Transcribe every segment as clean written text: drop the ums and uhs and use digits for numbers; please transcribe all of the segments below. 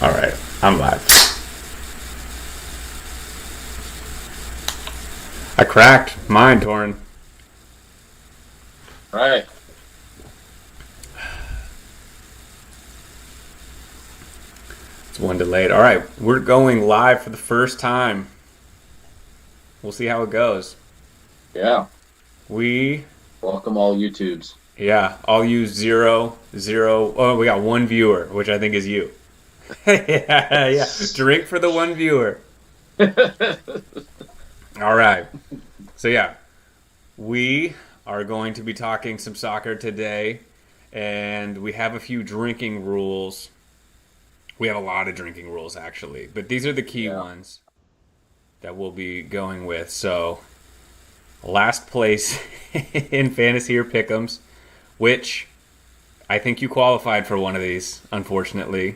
All right, I'm live. I cracked mine, Torin. Right. It's one delayed. All right, we're going live for the first time. We'll see how it goes. Yeah. We, Welcome all YouTubes. yeah, I'll use 0, 0. Oh, we got one viewer, which I think is you. Yeah, yeah. Drink for the one viewer. All right. So, yeah, we are going to be talking some soccer today, and we have a few drinking rules. We have a lot of drinking rules, actually, but these are the key Yeah. ones that we'll be going with. So, last place in fantasy or Pickems, which I think you qualified for one of these, unfortunately.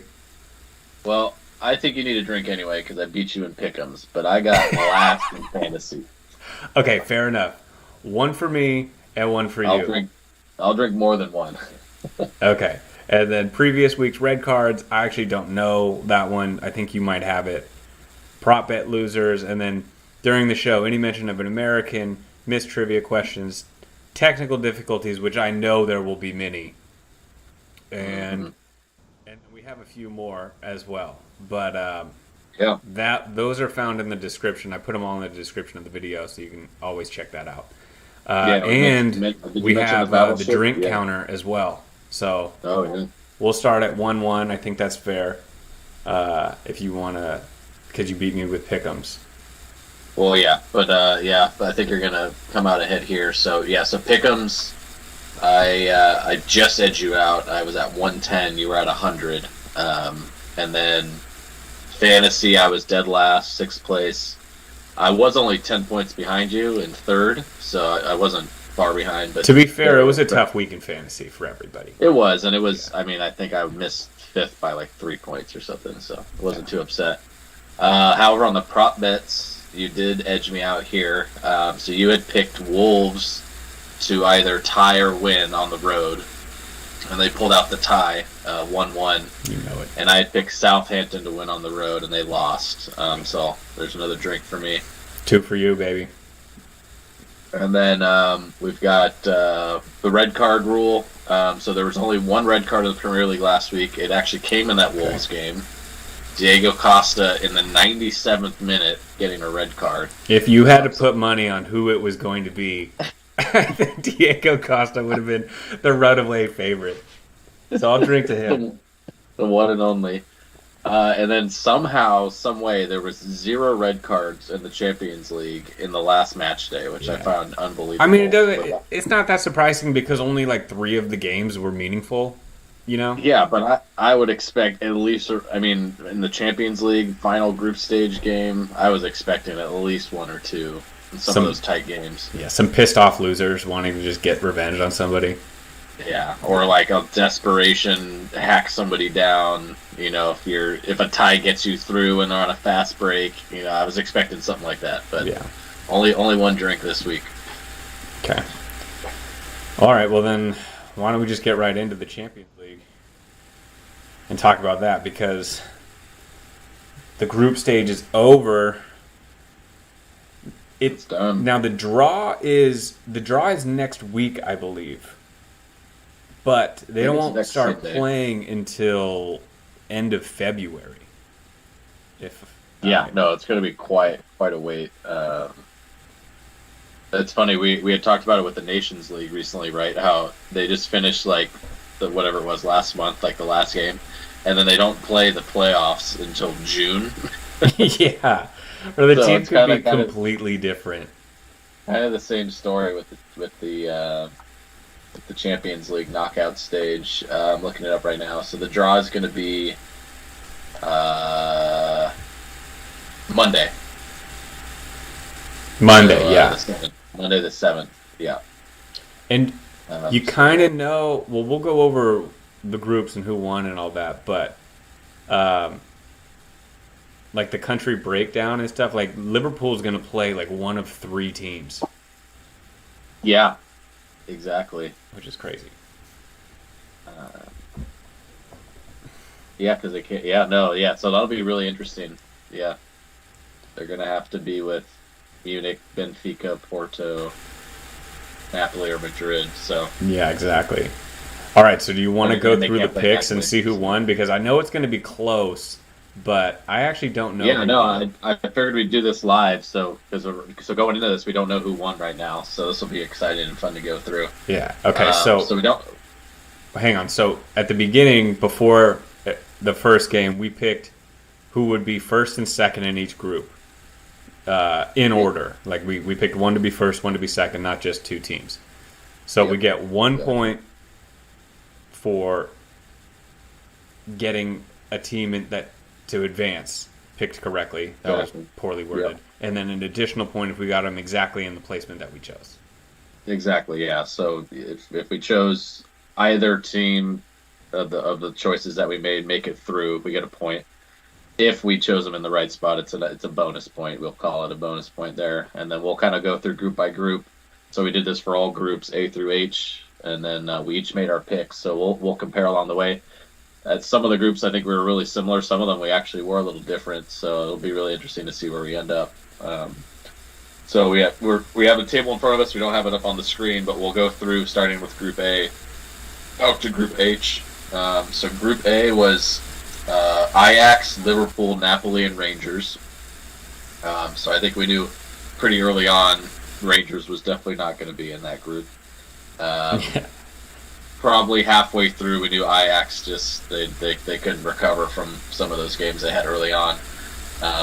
Well, I think you need a drink anyway because I beat you in Pickems, but I got last in fantasy. Okay, fair enough. One for me and one for I'll you. drink. I'll drink more than one. Okay. And then previous week's red cards, I actually don't know that one. I think you might have it. Prop bet losers, and then during the show, any mention of an American, missed trivia questions, technical difficulties, which I know there will be many, Hmm. and we have a few more as well. But Yeah. that those are found in the description. I put them all in the description of the video, so you can always check that out. Yeah. And Did you we mention the have the Battleship? drink Yeah. counter as well. So Oh yeah. we'll start at 1-1. I think that's fair. If you want to, because you beat me with Pick'ems. Well, yeah, but I think you're gonna come out ahead here. So yeah, so Pickems, I just edged you out. I was at 110. You were at 100. And then fantasy, I was dead last, sixth place. I was only 10 points behind you in third, so I wasn't far behind. But To be fair, it was a tough week in fantasy for everybody. it was, and it Yeah. was. I mean, I think I missed fifth by like 3 points or something, so I wasn't too upset. However, on the prop bets, you did edge me out here. So you had picked Wolves to either tie or win on the road, and they pulled out the tie, 1-1. You know it. And I had picked Southampton to win on the road, and they lost. So there's another drink for me. 2 for you, baby. And then we've got the red card rule. So there was only one red card in the Premier League last week. It actually came in that Wolves game. Diego Costa in the 97th minute getting a red card. If you had to put money on who it was going to be, I think Diego Costa would have been the runaway favorite. So I'll drink to him. The one and only. And then somehow, some way, there was 0 red cards in the Champions League in the last match day, which I Yeah. found unbelievable. I mean, it doesn't. It's not that surprising because only like 3 of the games were meaningful. You know. Yeah, but I would expect at least, I mean, in the Champions League final group stage game, I was expecting at least 1 or 2 in some of those tight games. Yeah, some pissed off losers wanting to just get revenge on somebody. Yeah, or like a desperation hack somebody down. You know, if a tie gets you through and they're on a fast break, you know, I was expecting something like that. But Yeah. only one drink this week. Okay. All right. Well, then, why don't we just get right into the Champions League and talk about that because the group stage is over. It's done. Now the draw is next week, I believe, but they Maybe it's won't next start Sunday. playing until end of February. If Yeah, no, it's going to be quite a wait. It's funny. We had talked about it with the Nations League recently, right? How they just finished like the whatever it was last month, like the last game, and then they don't play the playoffs until June. yeah, or the So team it's could be kinda- completely different. Kind of the same story with the Champions League knockout stage. I'm looking it up right now. So the draw is going to be uh, Monday. Monday, So, yeah. the 7th. Monday the 7th. Yeah. And you So- kind of know. Well, we'll go over the groups and who won and all that, but like the country breakdown and stuff. Like Liverpool's going to play like one of 3 teams, Yeah. Exactly. which is crazy. Uh, Yeah, because they can't. Yeah, no, yeah. So that'll be really interesting. Yeah, they're gonna have to be with Munich, Benfica, Porto, Napoli, or Madrid. So Yeah, exactly. All right, so do you want to go and they through the can't play picks and Napoli. see who So. won? Because I know it's going to be close, but I actually don't know Yeah, who no, won. I figured we'd do this live, so so going into this, we don't know who won right now, so this will be exciting and fun to go through. Yeah. Okay. So So we don't. hang on. So at the beginning, before the first game, we picked who would be first and second in each group in order. Like we picked one to be first, one to be second, not just two teams. So we Yep, get 1 point exactly. for getting a team that to advance picked correctly. That was Exactly. poorly worded. Yep. And then an additional point if we got them exactly in the placement that we chose. Exactly. Yeah. So if we chose either team of the choices that we made, make it through, we get a point. If we chose them in the right spot, it's a bonus point. We'll call it a bonus point there, and then we'll kind of go through group by group. So we did this for all groups A through H, and then we each made our picks. So we'll compare along the way. At some of the groups, I think we were really similar. Some of them we actually were a little different. So it'll be really interesting to see where we end up. So we have a table in front of us. We don't have it up on the screen, but we'll go through starting with Group A out to Group H. So Group A was Ajax, Liverpool, Napoli, and Rangers. So I think we knew pretty early on Rangers was definitely not going to be in that group. Um, Yeah. Probably halfway through, we knew Ajax just they couldn't recover from some of those games they had early on.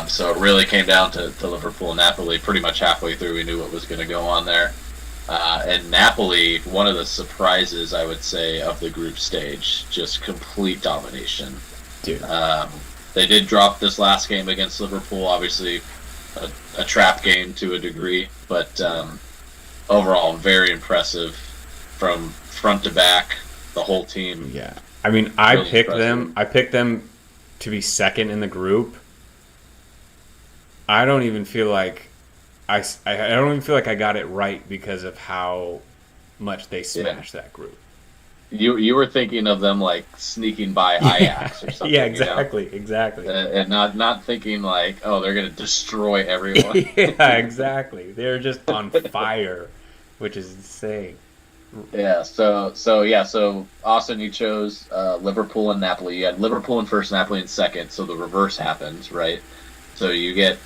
So it really came down to Liverpool and Napoli. Pretty much halfway through, we knew what was going to go on there. And Napoli, one of the surprises, I would say, of the group stage, just complete domination. Dude. They did drop this last game against Liverpool, obviously a trap game to a degree, but overall, very impressive from front to back, the whole team. Yeah. I mean, I Really picked impressive. them. I picked them to be second in the group. I don't even feel like I don't even feel like I got it right because of how much they Yeah. smashed that group. You were thinking of them like sneaking by Ajax or something, Yeah, you know? exactly. And not thinking like, oh, they're gonna destroy everyone. Yeah, exactly. They're just on fire, which is insane. Yeah. So Austin, you chose Liverpool and Napoli. You had Liverpool in first, Napoli in second. So the reverse happens, right? So you get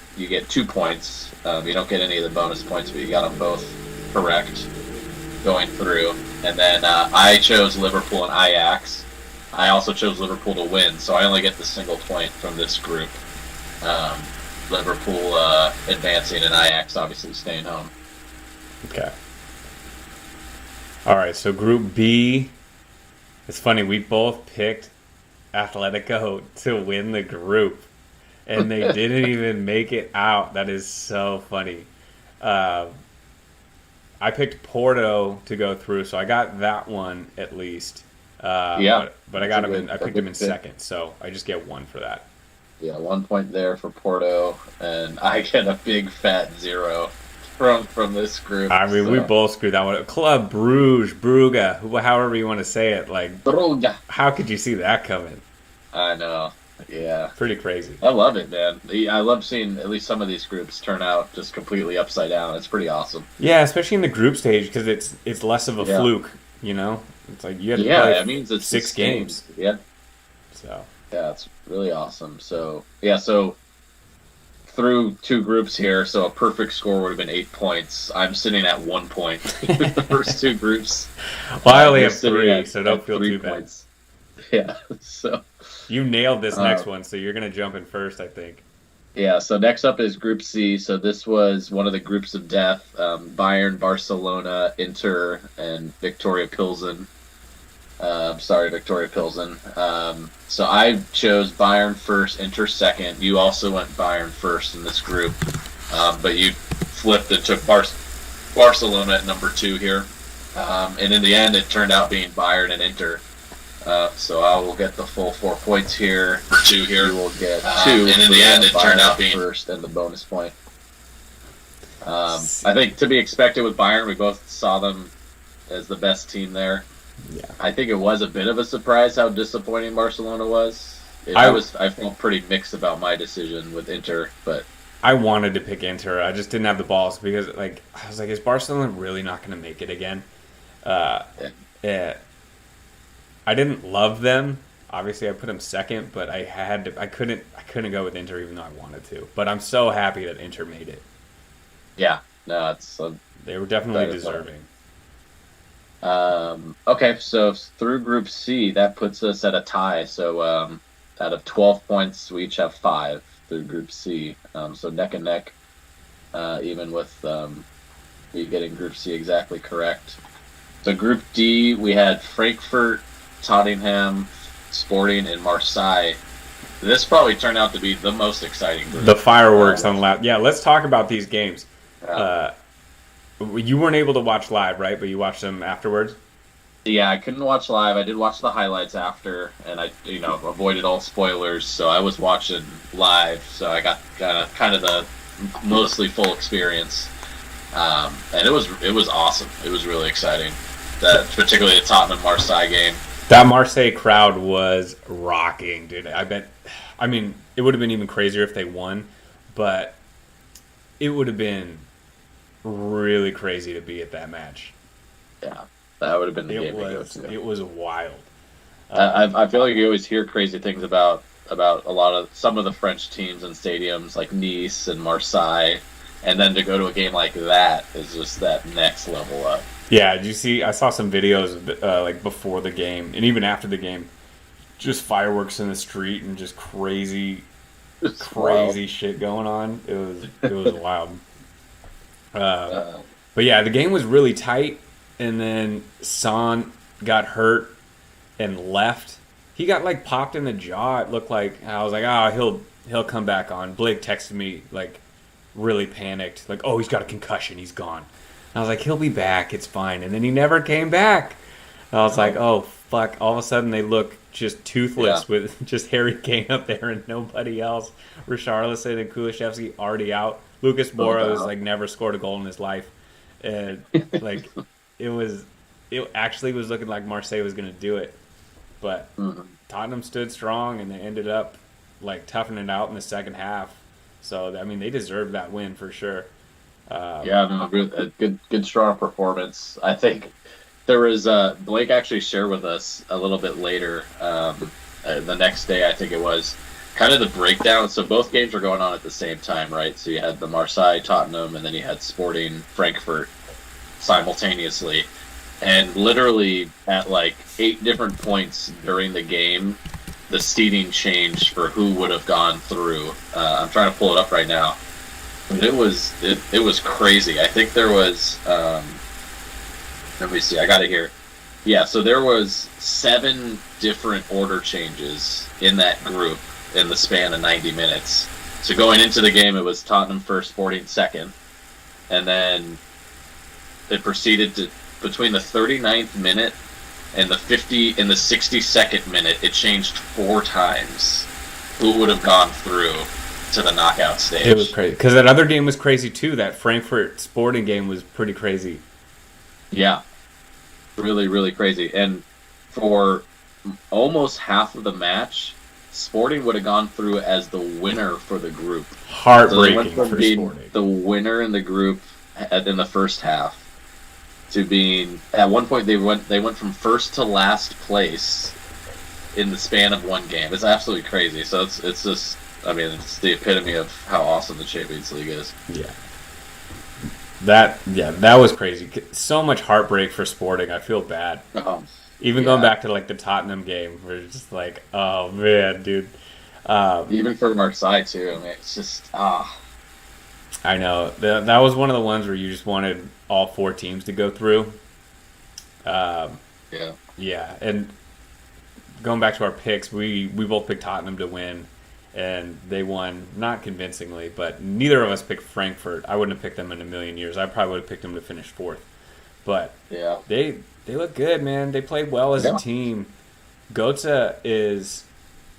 2 points. You don't get any of the bonus points, but you got them both correct going through. And then I chose Liverpool and Ajax. I also chose Liverpool to win, so I only get the single point from this group. Um, Liverpool advancing and Ajax obviously staying home. Okay. All right, so Group B. It's funny, we both picked Atletico to win the group, and they didn't even make it out. That is so funny. Uh, I picked Porto to go through, so I got that one at least. Yeah, But I that's a got him good in. I a picked him good in pick. second, so I just get one for that. Yeah, 1 point there for Porto, and I get a big fat 0 from this group. I mean, we So. both screwed that one up. Club Bruges, Brugge, however you want to say it. Like, Droga. how could you see that coming? I know. Yeah. Pretty crazy. I love it, man. I love seeing at least some of these groups turn out just completely upside down. It's pretty awesome. Yeah, especially in the group stage because it's less of a Yeah. fluke. You know, it's like you had to Yeah, play it means it's six just games. Yeah, So yeah, it's really awesome. So through two groups here, so a perfect score would have been 8 points. I'm sitting at 1 point. The first two groups. well, I only You're have sitting three, so don't at feel 3 too bad. points. Yeah. So. You nailed this Uh, next one, so you're gonna jump in first, I think. Yeah, so next up is Group C. So this was one of the groups of death. Bayern, Barcelona, Inter, and Victoria Pilsen. Sorry, Victoria Pilsen. So I chose Bayern first, Inter second. You also went Bayern first in this group. But you flipped and took Barcelona at number 2 here. And in the end, it turned out being Bayern and Inter. So I will get the full 4 points here. 2 here. You will get 2. And in the end, it turned out being first. first and the bonus point. I think to be expected with Bayern, we both saw them as the best team there. Yeah. I think it was a bit of a surprise how disappointing Barcelona was. I felt pretty mixed about my decision with Inter, but I wanted to pick Inter. I just didn't have the balls because like I was like, is Barcelona really not going to make it again? yeah. Yeah, I didn't love them. Obviously, I put them second, but I had to. I couldn't go with Inter even though I wanted to. But I'm so happy that Inter made it. Yeah, no, it's They were definitely better deserving. okay. So through Group C, that puts us at a tie. So out of 12 points, we each have 5 through Group C. So neck and neck, even with me getting Group C exactly correct. So Group D, we had Frankfurt, Tottenham, Sporting, and Marseille. This probably turned out to be the most exciting group. The fireworks on lap. Yeah, let's talk about these games. Yeah. You weren't able to watch live, right? But you watched them afterwards. Yeah, I couldn't watch live. I did watch the highlights after, and I, avoided all spoilers. So I was watching live, so I got kind of the mostly full experience, and it was awesome. It was really exciting. That particularly the Tottenham Marseille game. That Marseille crowd was rocking, dude. I bet. I mean, it would have been even crazier if they won, but it would have been really crazy to be at that match. Yeah, that would have been the game to go to. It was wild. I feel like you always hear crazy things about some of the French teams and stadiums like Nice and Marseille, and then to go to a game like that is just that next level up. Yeah, did you see? I saw some videos like before the game and even after the game, just fireworks in the street and just crazy shit going on. It was wild. But yeah, the game was really tight, and then Son got hurt and left. He got like popped in the jaw. It looked like I was like, he'll come back on. Blake texted me like really panicked, like, oh, he's got a concussion, he's gone. I was like, he'll be back, it's fine. And then he never came back. And I was like, oh, fuck. All of a sudden, they look just toothless with just Harry Kane up there and nobody else. Richarlison and Kulishevsky already out. Lucas Moura has like never scored a goal in his life. And like, it actually was looking like Marseille was going to do it. But Tottenham stood strong and they ended up like toughing it out in the second half. So, I mean, they deserved that win for sure. A good strong performance. I think there was Blake actually shared with us a little bit later, the next day I think it was, kind of the breakdown. So both games were going on at the same time, right? So you had the Marseille Tottenham, and then you had Sporting Frankfurt simultaneously, and literally at like 8 different points during the game, the seeding changed for who would have gone through. I'm trying to pull it up right now. It was crazy. I think there was let me see, I got it here. Yeah, so there was 7 different order changes in that group in the span of 90 minutes. So going into the game, it was Tottenham first, Sporting second, and then it proceeded to between the 39th minute and the 62nd minute, it changed 4 times who would have gone through to the knockout stage. It was crazy because that other game was crazy too. That Frankfurt Sporting game was pretty crazy. Yeah, really, really crazy. And for almost half of the match, Sporting would have gone through as the winner for the group. Heartbreaking so for Sporting. The winner in the group in the first half to being at one point they went from first to last place in the span of one game. It's absolutely crazy. So it's just. I mean, it's the epitome of how awesome the Champions League is. Yeah. That was crazy. So much heartbreak for Sporting. I feel bad. Even going back to like the Tottenham game, we're just like, oh man, dude. Even for Marseille too. I mean, it's just I know that was one of the ones where you just wanted all 4 teams to go through. Yeah, and going back to our picks, we both picked Tottenham to win. And they won, not convincingly, but neither of us picked Frankfurt. I wouldn't have picked them in a million years. I probably would have picked them to finish 4th. But yeah, they look good, man. They played well as a team. Götze is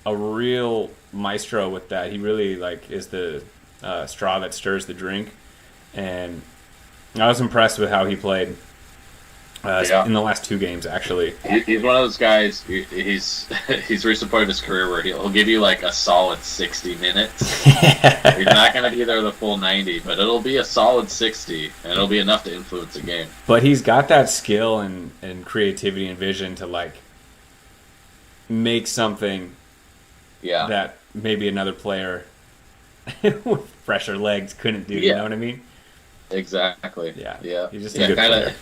a real maestro with that. He really like is the straw that stirs the drink. And I was impressed with how he played. Yeah. in the last 2 games, actually. He's one of those guys. He's reached the point of his career where he'll give you like a solid 60 minutes. He's not going to be there the full 90, but it'll be a solid 60, and it'll be enough to influence a game. But he's got that skill and creativity and vision to like make something that maybe another player with fresher legs couldn't do. You know what I mean? Exactly. Yeah. He's just a good player.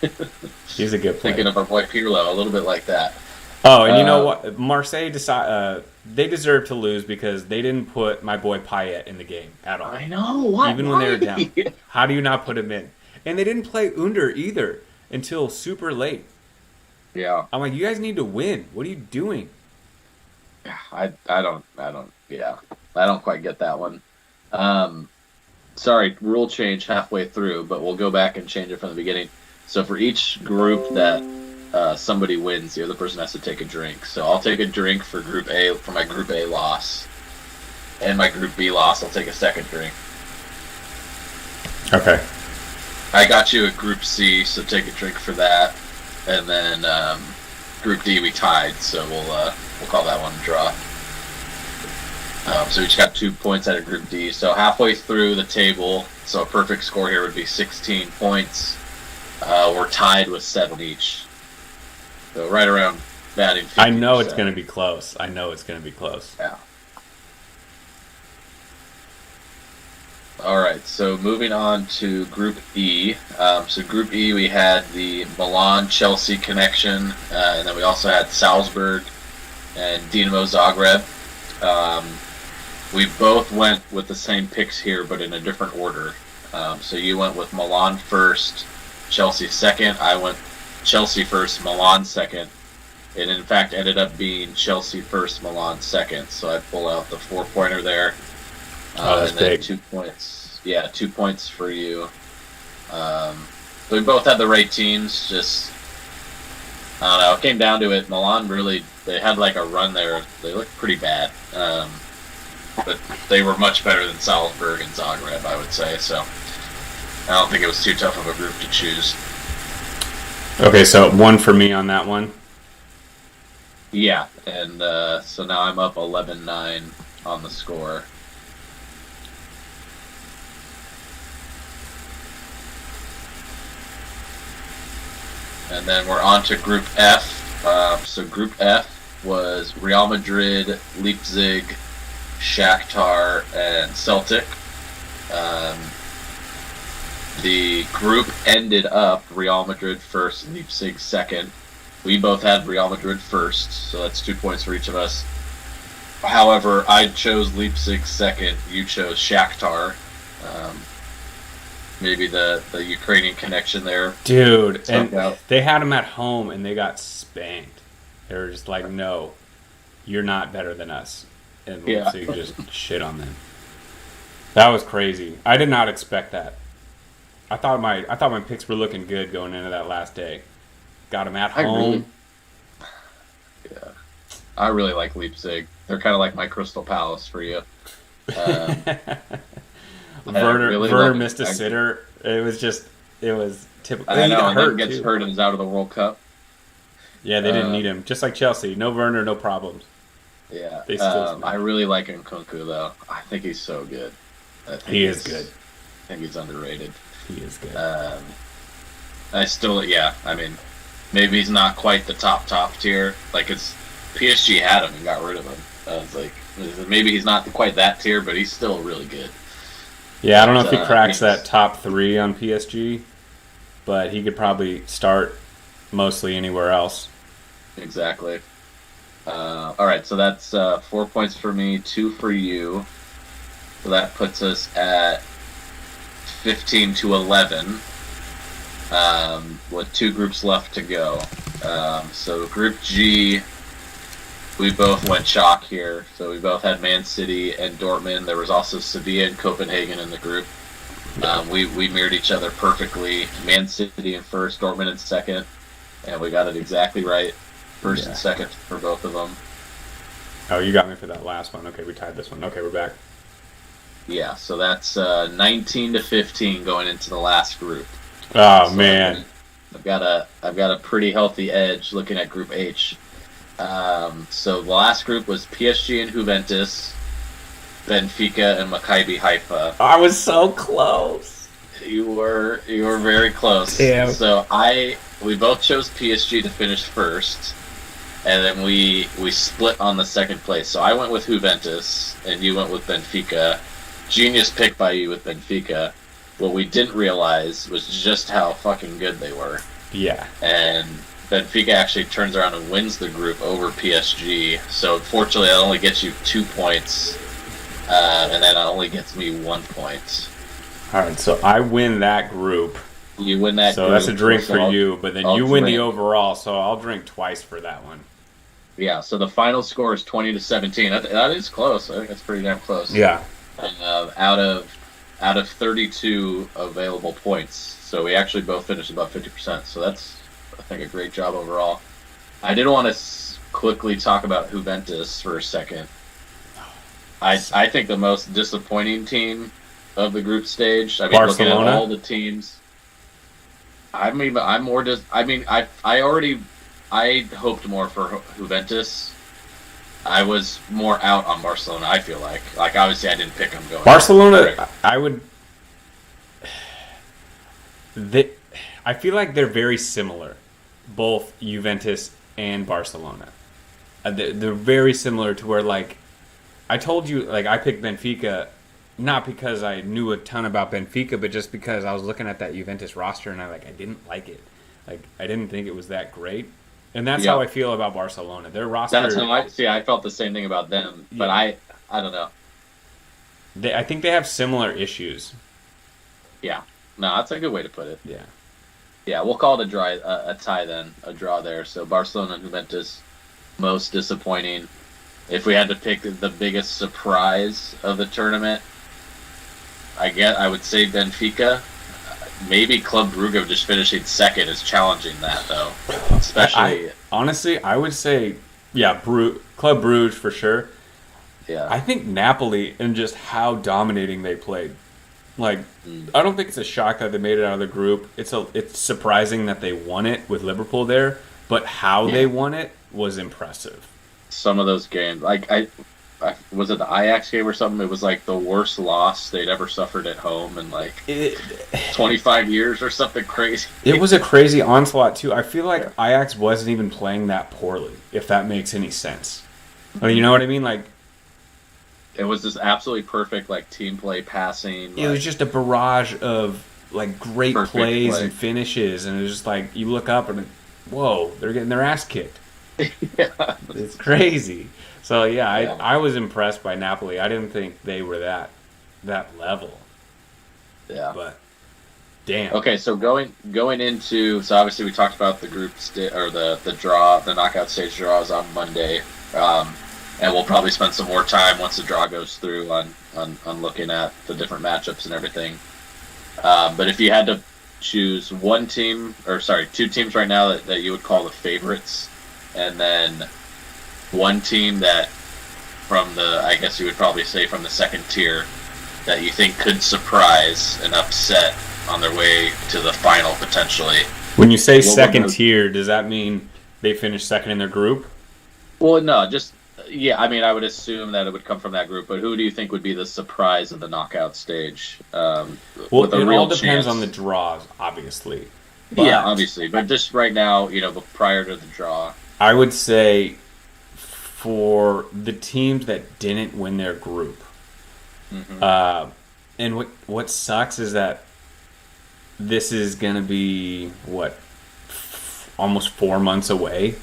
He's a good player. Thinking of our boy Pirlo, a little bit like that. Oh, and you know what? Marseille they deserve to lose because they didn't put my boy Payet in the game at all. I know. What? Even when they were down. How do you not put him in? And they didn't play Under either until super late. Yeah. I'm like, you guys need to win. What are you doing? I don't quite get that one. Sorry, rule change halfway through, but we'll go back and change it from the beginning. So for each group that somebody wins, the other person has to take a drink. So I'll take a drink for Group A for my Group A loss, and my Group B loss, I'll take a second drink. Okay. I got you at Group C, so take a drink for that, and then Group D we tied, so we'll call that one a draw. So we each got 2 points out of Group D. So halfway through the table, so a perfect score here would be 16 points. We're tied with 7 each. So right around batting 50%. I know it's going to be close. Yeah. All right, so moving on to Group E. So Group E, we had the Milan-Chelsea connection, and then we also had Salzburg and Dinamo Zagreb. We both went with the same picks here, but in a different order. So you went with Milan first, Chelsea second. I went Chelsea first, Milan second. It in fact ended up being Chelsea first, Milan second. So I pull out the 4-pointer there. That's and then big. 2 points. Yeah, 2 points for you. So we both had the right teams. Just, I don't know. It came down to it. Milan really, they had like a run there. They looked pretty bad. But they were much better than Salzburg and Zagreb, I would say. So I don't think it was too tough of a group to choose. Okay, so 1 for me on that one. Yeah, and so now I'm up 11-9 on the score. And then we're on to Group F. So Group F was Real Madrid, Leipzig, Shakhtar, and Celtic. The group ended up Real Madrid first, Leipzig second. We both had Real Madrid first, so that's 2 points for each of us. However, I chose Leipzig second. You chose Shakhtar. Maybe the Ukrainian connection there. Dude, and they had them at home and they got spanked. They were just like, no, you're not better than us. And Leipzig just shit on them. That was crazy. I did not expect that. I thought my picks were looking good going into that last day. Got them at home. I really like Leipzig. They're kind of like my Crystal Palace for you. Werner missed a sitter. It was typical. I know, and then gets hurt and is out of the World Cup. Yeah, they didn't need him. Just like Chelsea. No Werner, no problems. Yeah. I really like Nkunku, though. I think he's so good. He is good. I think he's underrated. He is good. I mean, maybe he's not quite the top tier. Like, it's PSG had him and got rid of him. I was like, maybe he's not quite that tier, but he's still really good. Yeah, I don't know if he cracks that top 3 on PSG, but he could probably start mostly anywhere else. Exactly. All right, so that's 4 points for me, 2 for you. So that puts us at 15-11, with 2 groups left to go. So Group G, we both went chalk here. So we both had Man City and Dortmund. There was also Sevilla and Copenhagen in the group. We mirrored each other perfectly. Man City in first, Dortmund in second, and we got it exactly right. First and second for both of them. Oh, you got me for that last one. Okay, we tied this one. Okay, we're back. Yeah, so that's 19-15 going into the last group. Oh, so man. I've got a pretty healthy edge looking at Group H. So the last group was PSG and Juventus, Benfica and Maccabi Haifa. I was so close. You were very close. Yeah. So we both chose PSG to finish first, and then we split on the second place. So I went with Juventus, and you went with Benfica. Genius pick by you with Benfica. What we didn't realize was just how fucking good they were. Yeah. And Benfica actually turns around and wins the group over PSG. So unfortunately, that only gets you 2 points, and that only gets me 1 point. All right, so I win that group. You win that so group. That's a drink for you, but then you win the overall, so I'll drink twice for that one. Yeah, so the final score is 20-17. That is close. I think that's pretty damn close. Yeah. Out of 32 available points, so we actually both finished about 50%. So that's, I think, a great job overall. I did want to quickly talk about Juventus for a second. I think the most disappointing team of the group stage. I mean, Barcelona? Looking at all the teams. I hoped more for Juventus. I was more out on Barcelona, I feel like. Like, obviously, I didn't pick them going. Barcelona, I feel like they're very similar, both Juventus and Barcelona. They're very similar to where, like, I told you, like, I picked Benfica, not because I knew a ton about Benfica, but just because I was looking at that Juventus roster and I didn't like it. Like, I didn't think it was that great. And that's how I feel about Barcelona. Their roster... That's how I felt the same thing about them, but I don't know. I think they have similar issues. Yeah. No, that's a good way to put it. Yeah. Yeah, we'll call it a tie then, a draw there. So Barcelona and Juventus, most disappointing. If we had to pick the biggest surprise of the tournament, I would say Benfica. Maybe Club Brugge just finishing second is challenging that, though. Especially... Honestly, I would say, Club Brugge for sure. Yeah. I think Napoli and just how dominating they played. Like, I don't think it's a shock that they made it out of the group. It's surprising that they won it with Liverpool there, but how they won it was impressive. Some of those games, like was it the Ajax game or something? It was like the worst loss they'd ever suffered at home in 25 years or something crazy. It was a crazy onslaught too. I feel like Ajax wasn't even playing that poorly, if that makes any sense. You know what I mean? Like, it was this absolutely perfect team play passing. It was just a barrage of great plays and finishes, and it was just like you look up and whoa, they're getting their ass kicked. Yeah, it's crazy. So I was impressed by Napoli. I didn't think they were that level. Yeah, but damn. Okay, so going into obviously we talked about the group or the draw, the knockout stage draws on Monday, and we'll probably spend some more time once the draw goes through on looking at the different matchups and everything. But if you had to choose two teams right now that you would call the favorites, and then one team that I guess you would probably say from the second tier that you think could surprise and upset on their way to the final potentially. When you say second tier, does that mean they finish second in their group? Well, no, I mean, I would assume that it would come from that group, but who do you think would be the surprise of the knockout stage? It all depends on the draws, obviously. Yeah, obviously, but just right now, prior to the draw. I would say for the teams that didn't win their group, and what sucks is that this is going to be, almost 4 months away.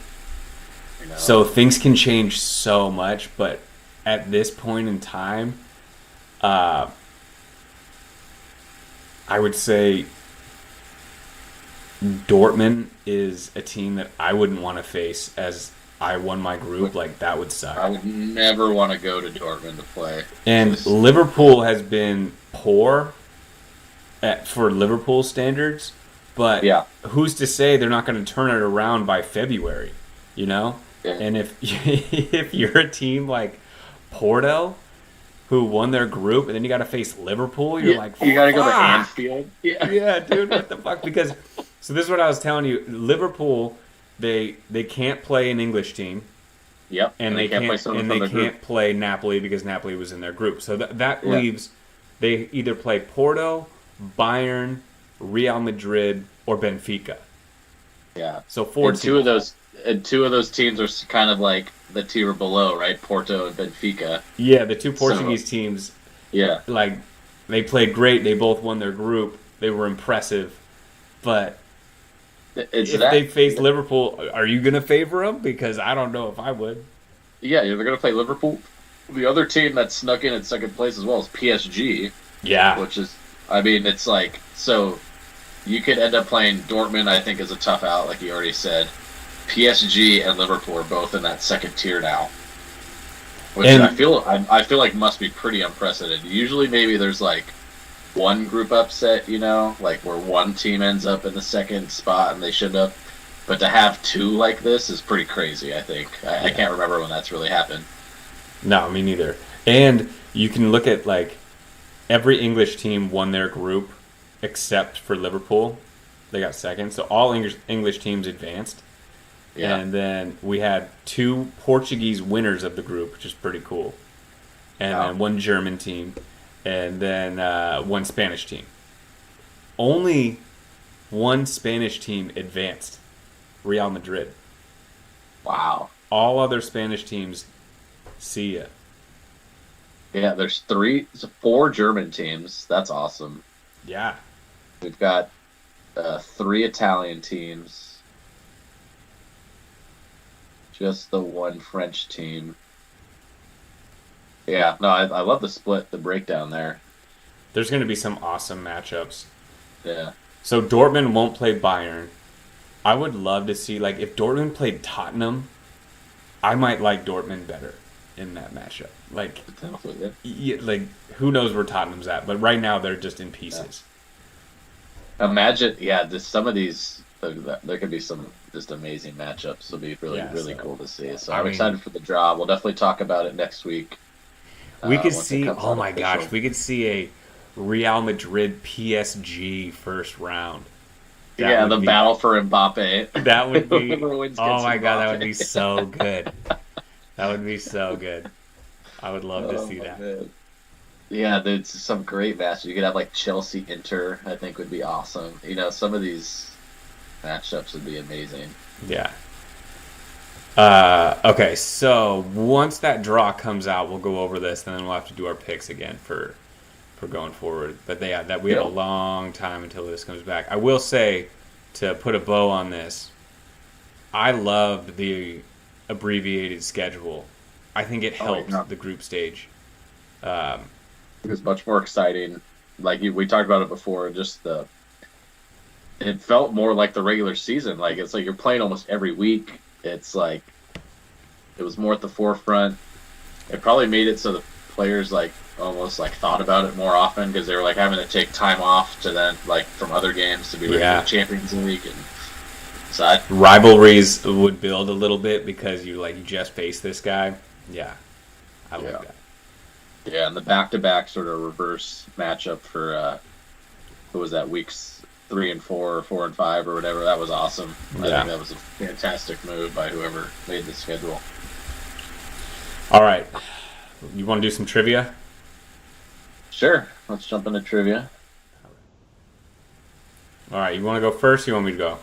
So things can change so much, but at this point in time, I would say Dortmund is a team that I wouldn't want to face as I won my group. That would suck. I would never want to go to Dortmund to play. And Liverpool has been poor for Liverpool standards, but who's to say they're not going to turn it around by February, Yeah. And if you're a team like Porto, who won their group, and then you got to face Liverpool, you're like, you got to go to Anfield. Yeah, dude, what the fuck? Because So this is what I was telling you. Liverpool, they can't play an English team. Yep. And they can't play someone and from they their can't group. play Napoli because Napoli was in their group. So that Yeah. leaves they either play Porto, Bayern, Real Madrid, or Benfica. Yeah. So four And teams. two of those teams are kind of like the tier below, right? Porto and Benfica. Yeah, the two So Portuguese teams, yeah, like they played great. They both won their group. They were impressive. But it's if that. they face Liverpool, are you going to favor them? Because I don't know if I would. Yeah, they're going to play Liverpool. The other team that snuck in at second place as well is PSG, Yeah. which is, I mean, it's like, so you could end up playing Dortmund, I think, is a tough out, like you already said. PSG and Liverpool are both in that second tier now, which And I feel like must be pretty unprecedented. Usually, maybe there's like one group upset, like where one team ends up in the second spot and they shouldn't have. But to have two like this is pretty crazy, I think. I can't remember when that's really happened. no, me neither. And you can look at like every English team won their group except for Liverpool. They got second. So all English teams advanced. Yeah. And then we had two Portuguese winners of the group, which is pretty cool. And Wow. then one German team. And then one Spanish team. Only one Spanish team advanced. Real Madrid. Wow. All other Spanish teams, see ya. Yeah, there's four German teams. That's awesome. Yeah. We've got three Italian teams. Just the one French team. Yeah, no, I love the split, the breakdown there. There's going to be some awesome matchups. Yeah. So Dortmund won't play Bayern. I would love to see, like, if Dortmund played Tottenham, I might like Dortmund better in that matchup. Like, like who knows where Tottenham's at? But right now they're just in pieces. Imagine, yeah, just some of these. There could be some just amazing matchups. It'll be really cool to see. So I'm excited for the draw. We'll definitely talk about it next week. We could see. Oh my gosh, we could see a Real Madrid PSG first round. The battle for Mbappe. That would be. Oh my god, that would be so good. That would be so good. I would love to see that. Man. Yeah, there's some great matches. You could have like Chelsea Inter. I think would be awesome. Some of these matchups would be amazing. Yeah. Okay, so once that draw comes out, we'll go over this, and then we'll have to do our picks again for going forward. But we had a long time until this comes back. I will say, to put a bow on this, I loved the abbreviated schedule. I think it helped the group stage. It was much more exciting. Like we talked about it before, it felt more like the regular season. Like it's like you're playing almost every week. It's like it was more at the forefront. It probably made it so the players like almost like thought about it more often because they were like having to take time off to then like from other games to be ready for the Champions League, and so rivalries would build a little bit because you just face this guy. Yeah, I like that. Yeah, and the back-to-back sort of reverse matchup for what was that, weeks 3 and 4 or 4 and 5 or whatever. That was awesome. I think that was a fantastic move by whoever made the schedule. All right, you want to do some trivia? Sure, let's jump into trivia. All right, you want to go first? Or you want me to go?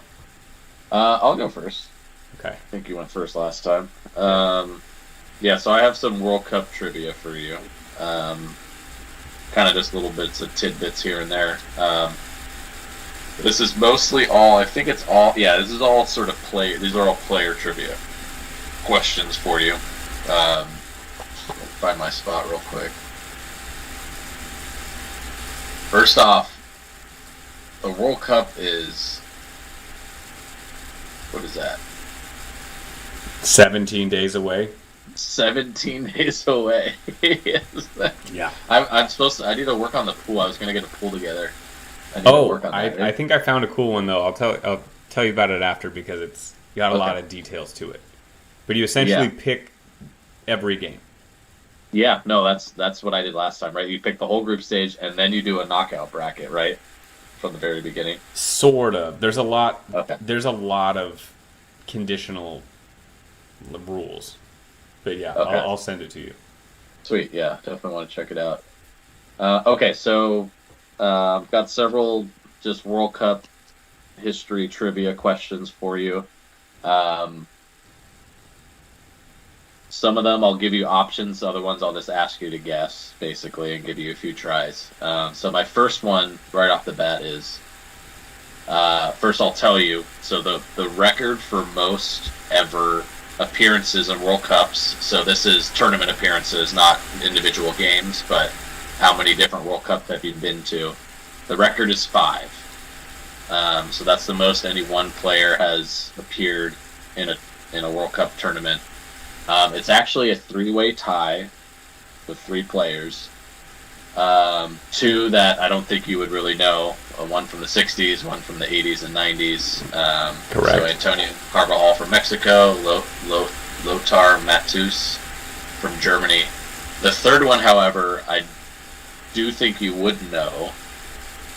I'll go first. Okay. I think you went first last time. Yeah, so I have some World Cup trivia for you. Kind of just little bits of tidbits here and there. This is mostly all, I think it's all, this is all sort of these are all player trivia questions for you. Find my spot real quick. First off, the World Cup is, what is that? 17 days away. 17 days away. Yeah. I need to work on the pool. I was going to get a pool together. I think I found a cool one though. I'll tell you about it after because it's got a lot of details to it. But you essentially pick every game. Yeah, no, that's what I did last time, right? You pick the whole group stage and then you do a knockout bracket, right? from the very beginning? Sort of. There's a lot. Okay. There's a lot of conditional rules, but yeah, Okay. I'll send it to you. Sweet. Yeah, definitely want to check it out. Okay, so I've got several just World Cup history trivia questions for you. Some of them I'll give you options. Other ones I'll just ask you to guess, basically, and give you a few tries. So my first one, right off the bat, is first I'll tell you. So the record for most ever appearances in World Cups. So this is tournament appearances, not individual games, but how many different World Cups have you been to? The record is 5. So that's the most any one player has appeared in a World Cup tournament. It's actually a 3-way tie with 3 players. 2 that I don't think you would really know. One from the 60s, one from the 80s and 90s. Correct. So Antonio Carvajal from Mexico, Lothar Matthäus from Germany. The third one, however, I do think you would know.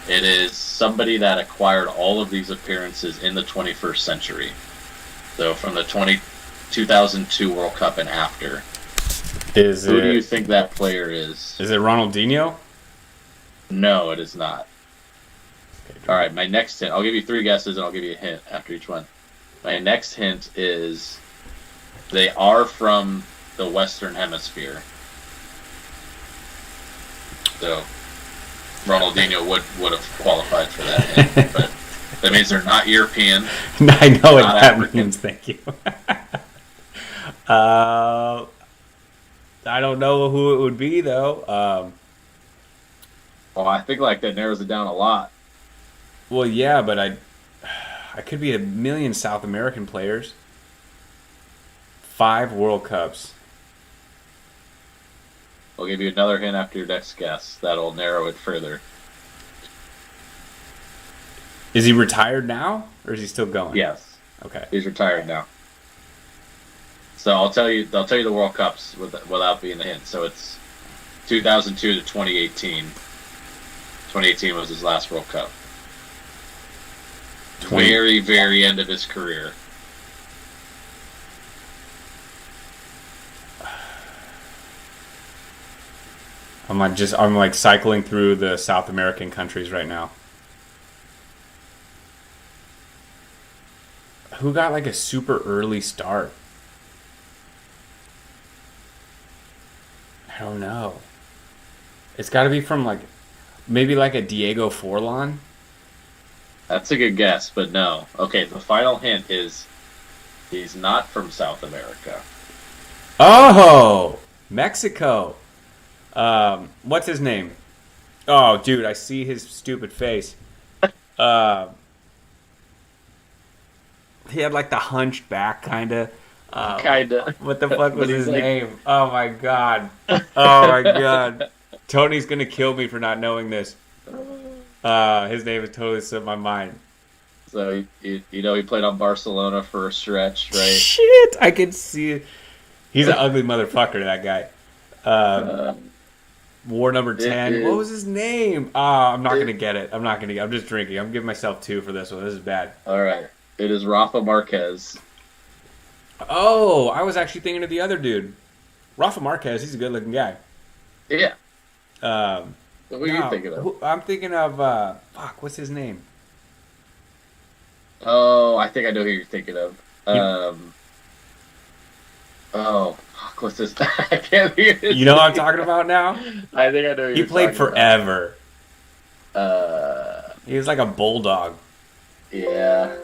It is somebody that acquired all of these appearances in the 21st century. So from the 2002 World Cup and after. Who do you think that player is? Is it Ronaldinho? No, it is not. Okay, all right, my next hint. I'll give you 3 guesses and I'll give you a hint after each one. My next hint is they are from the Western Hemisphere. So Ronaldinho would have qualified for that hint, but that means they're not European. I know what that African. means. Thank you. I don't know who it would be though. Well, I think like that narrows it down a lot. Well, yeah, but I could be a million South American players. 5 World Cups. I'll give you another hint after your next guess. That'll narrow it further. Is he retired now, or is he still going? Yes. Okay. He's retired now. So I'll tell you the World Cups without being a hint. So it's 2002 to 2018. 2018 was his last World Cup. Very, very end of his career. I'm like cycling through the South American countries right now. Who got like a super early start? I don't know. It's got to be from like maybe like a Diego Forlan. That's a good guess, but no. Okay, the final hint is he's not from South America. Oh, Mexico. What's his name? Oh, dude, I see his stupid face. He had like the hunched back kind of. Kinda. What the fuck was his like... name? Oh my god. Oh my god. Tony's gonna kill me for not knowing this. His name is totally slipped my mind. So you know he played on Barcelona for a stretch, right? Shit, I can see it. He's an ugly motherfucker, that guy. War number 10. What was his name? I'm not gonna get it. I'm just drinking. I'm giving myself 2 for this one. This is bad. All right. It is Rafa Marquez. Oh, I was actually thinking of the other dude. Rafa Marquez, he's a good looking guy. Yeah. Who are you thinking of? I'm thinking of, what's his name? Oh, I think I know who you're thinking of. What's this? I can't hear this. You know what I'm talking about now? I think I know who He played forever. About. He was like a bulldog. Yeah.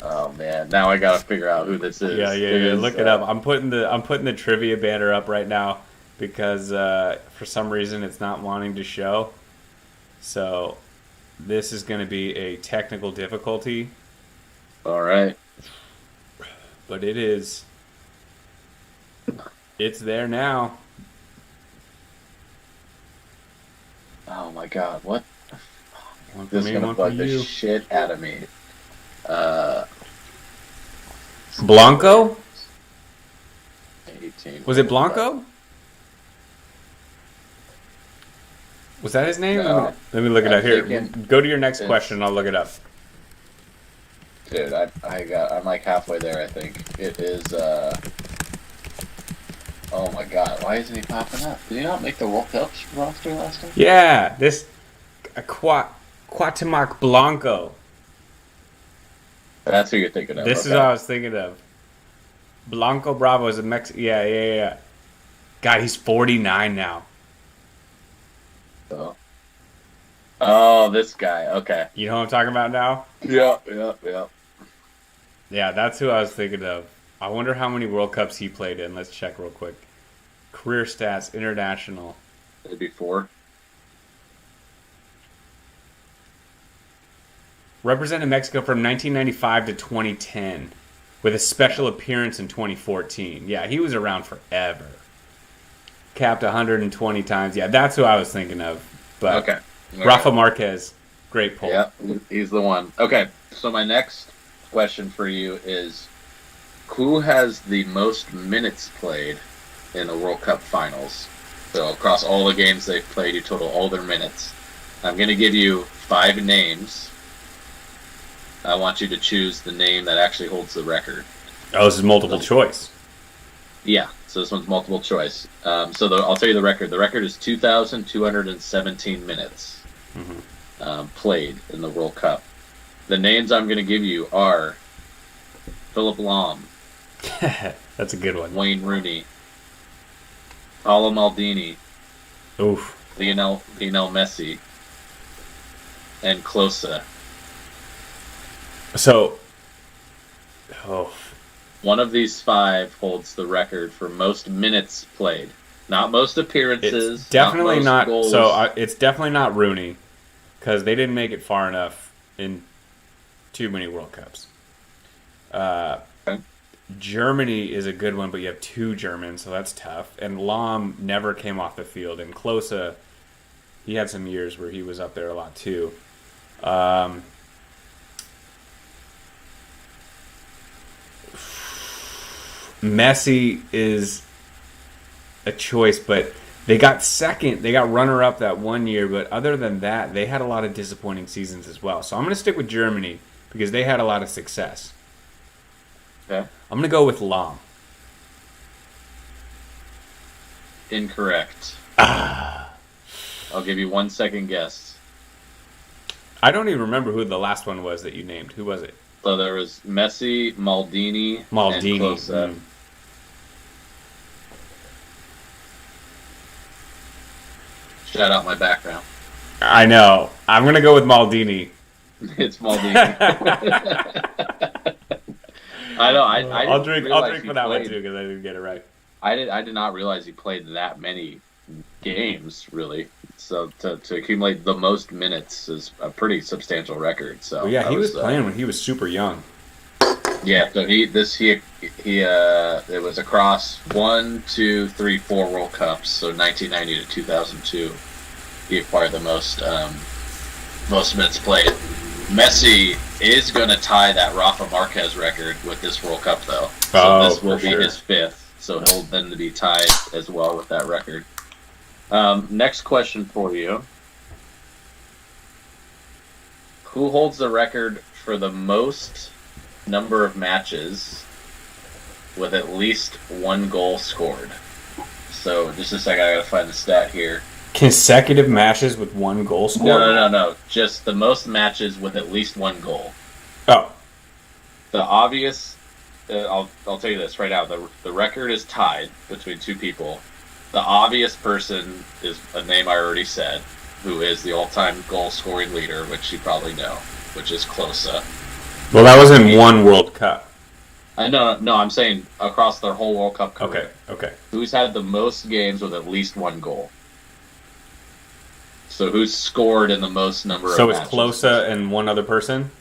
Oh man, now I gotta figure out who this is. Yeah. Look it up. I'm putting the trivia banner up right now because for some reason it's not wanting to show. So this is going to be a technical difficulty. All right. But it is. It's there now. Oh my god, what? One for This is me, gonna one for bug the you. shit out of me. Blanco? 18. Was it Blanco? Was that his name? No. Let me look it I'm up here. thinking Go to your next it's- question and I'll look it up. Dude, I'm like halfway there, I think. It is, oh my god, why isn't he popping up? Did he not make the World Cup roster last time? Yeah, this Cuauhtemoc Blanco. That's who you're thinking of. This is what I was thinking of. Blanco Bravo is a Mexican. Yeah. God, he's 49 now. Oh, this guy. Okay. You know what I'm talking about now? Yeah. Yeah, that's who I was thinking of. I wonder how many World Cups he played in. Let's check real quick. Career stats, international. Maybe 4. Represented Mexico from 1995 to 2010, with a special appearance in 2014. Yeah, he was around forever. Capped 120 times. Yeah, that's who I was thinking of. But Okay. Rafa Marquez, great pull. Yeah, he's the one. Okay, so my next question for you is, who has the most minutes played in the World Cup finals? So across all the games they've played, you total all their minutes. I'm going to give you 5 names. I want you to choose the name that actually holds the record. Oh, this is multiple choice. Yeah, so this one's multiple choice. I'll tell you the record. The record is 2,217 minutes played in the World Cup. The names I'm going to give you are Philip Lahm, That's a good one. Wayne Rooney, Paolo Maldini, Oof. Lionel Messi, and Klose. So, One of these 5 holds the record for most minutes played. Not most appearances. it's definitely most not. goals. It's definitely not Rooney, because they didn't make it far enough in too many World Cups. Okay. Germany is a good one, but you have 2 Germans, so that's tough. And Lahm never came off the field, and Klose, he had some years where he was up there a lot too. Messi is a choice, but they got second. They got runner-up that one year, but other than that, they had a lot of disappointing seasons as well. So I'm going to stick with Germany because they had a lot of success. Okay. I'm going to go with Lahm. Incorrect. Ah. I'll give you 1 second guess. I don't even remember who the last one was that you named. Who was it? So there was Messi, Maldini, and Klose. Shout out my background. I know. I'm going to go with Maldini. It's Maldini. I know. I'll drink for that one too because I didn't get it right. I did not realize he played that many games, really. So to accumulate the most minutes is a pretty substantial record. So Well, yeah, he was playing when he was super young. Yeah, so it was across 1, 2, 3, 4 World Cups. So 1990 to 2002, he acquired the most minutes played. Messi is going to tie that Rafa Marquez record with this World Cup, though. So this will be his 5th. So he'll then be tied as well with that record. Next question for you. Who holds the record for the most number of matches with at least 1 goal scored? So, just a second, I gotta find the stat here. Consecutive matches with 1 goal scored? No. Just the most matches with at least 1 goal. Oh. The obvious... I'll tell you this right now. The record is tied between 2 people. The obvious person is a name I already said, who is the all-time goal-scoring leader, which you probably know, which is Klose. Well, that was in 1 World Cup. No, I'm saying across their whole World Cup career. Okay. Who's had the most games with at least 1 goal? So who's scored in the most number of matches? So it's Klose and 1 other person?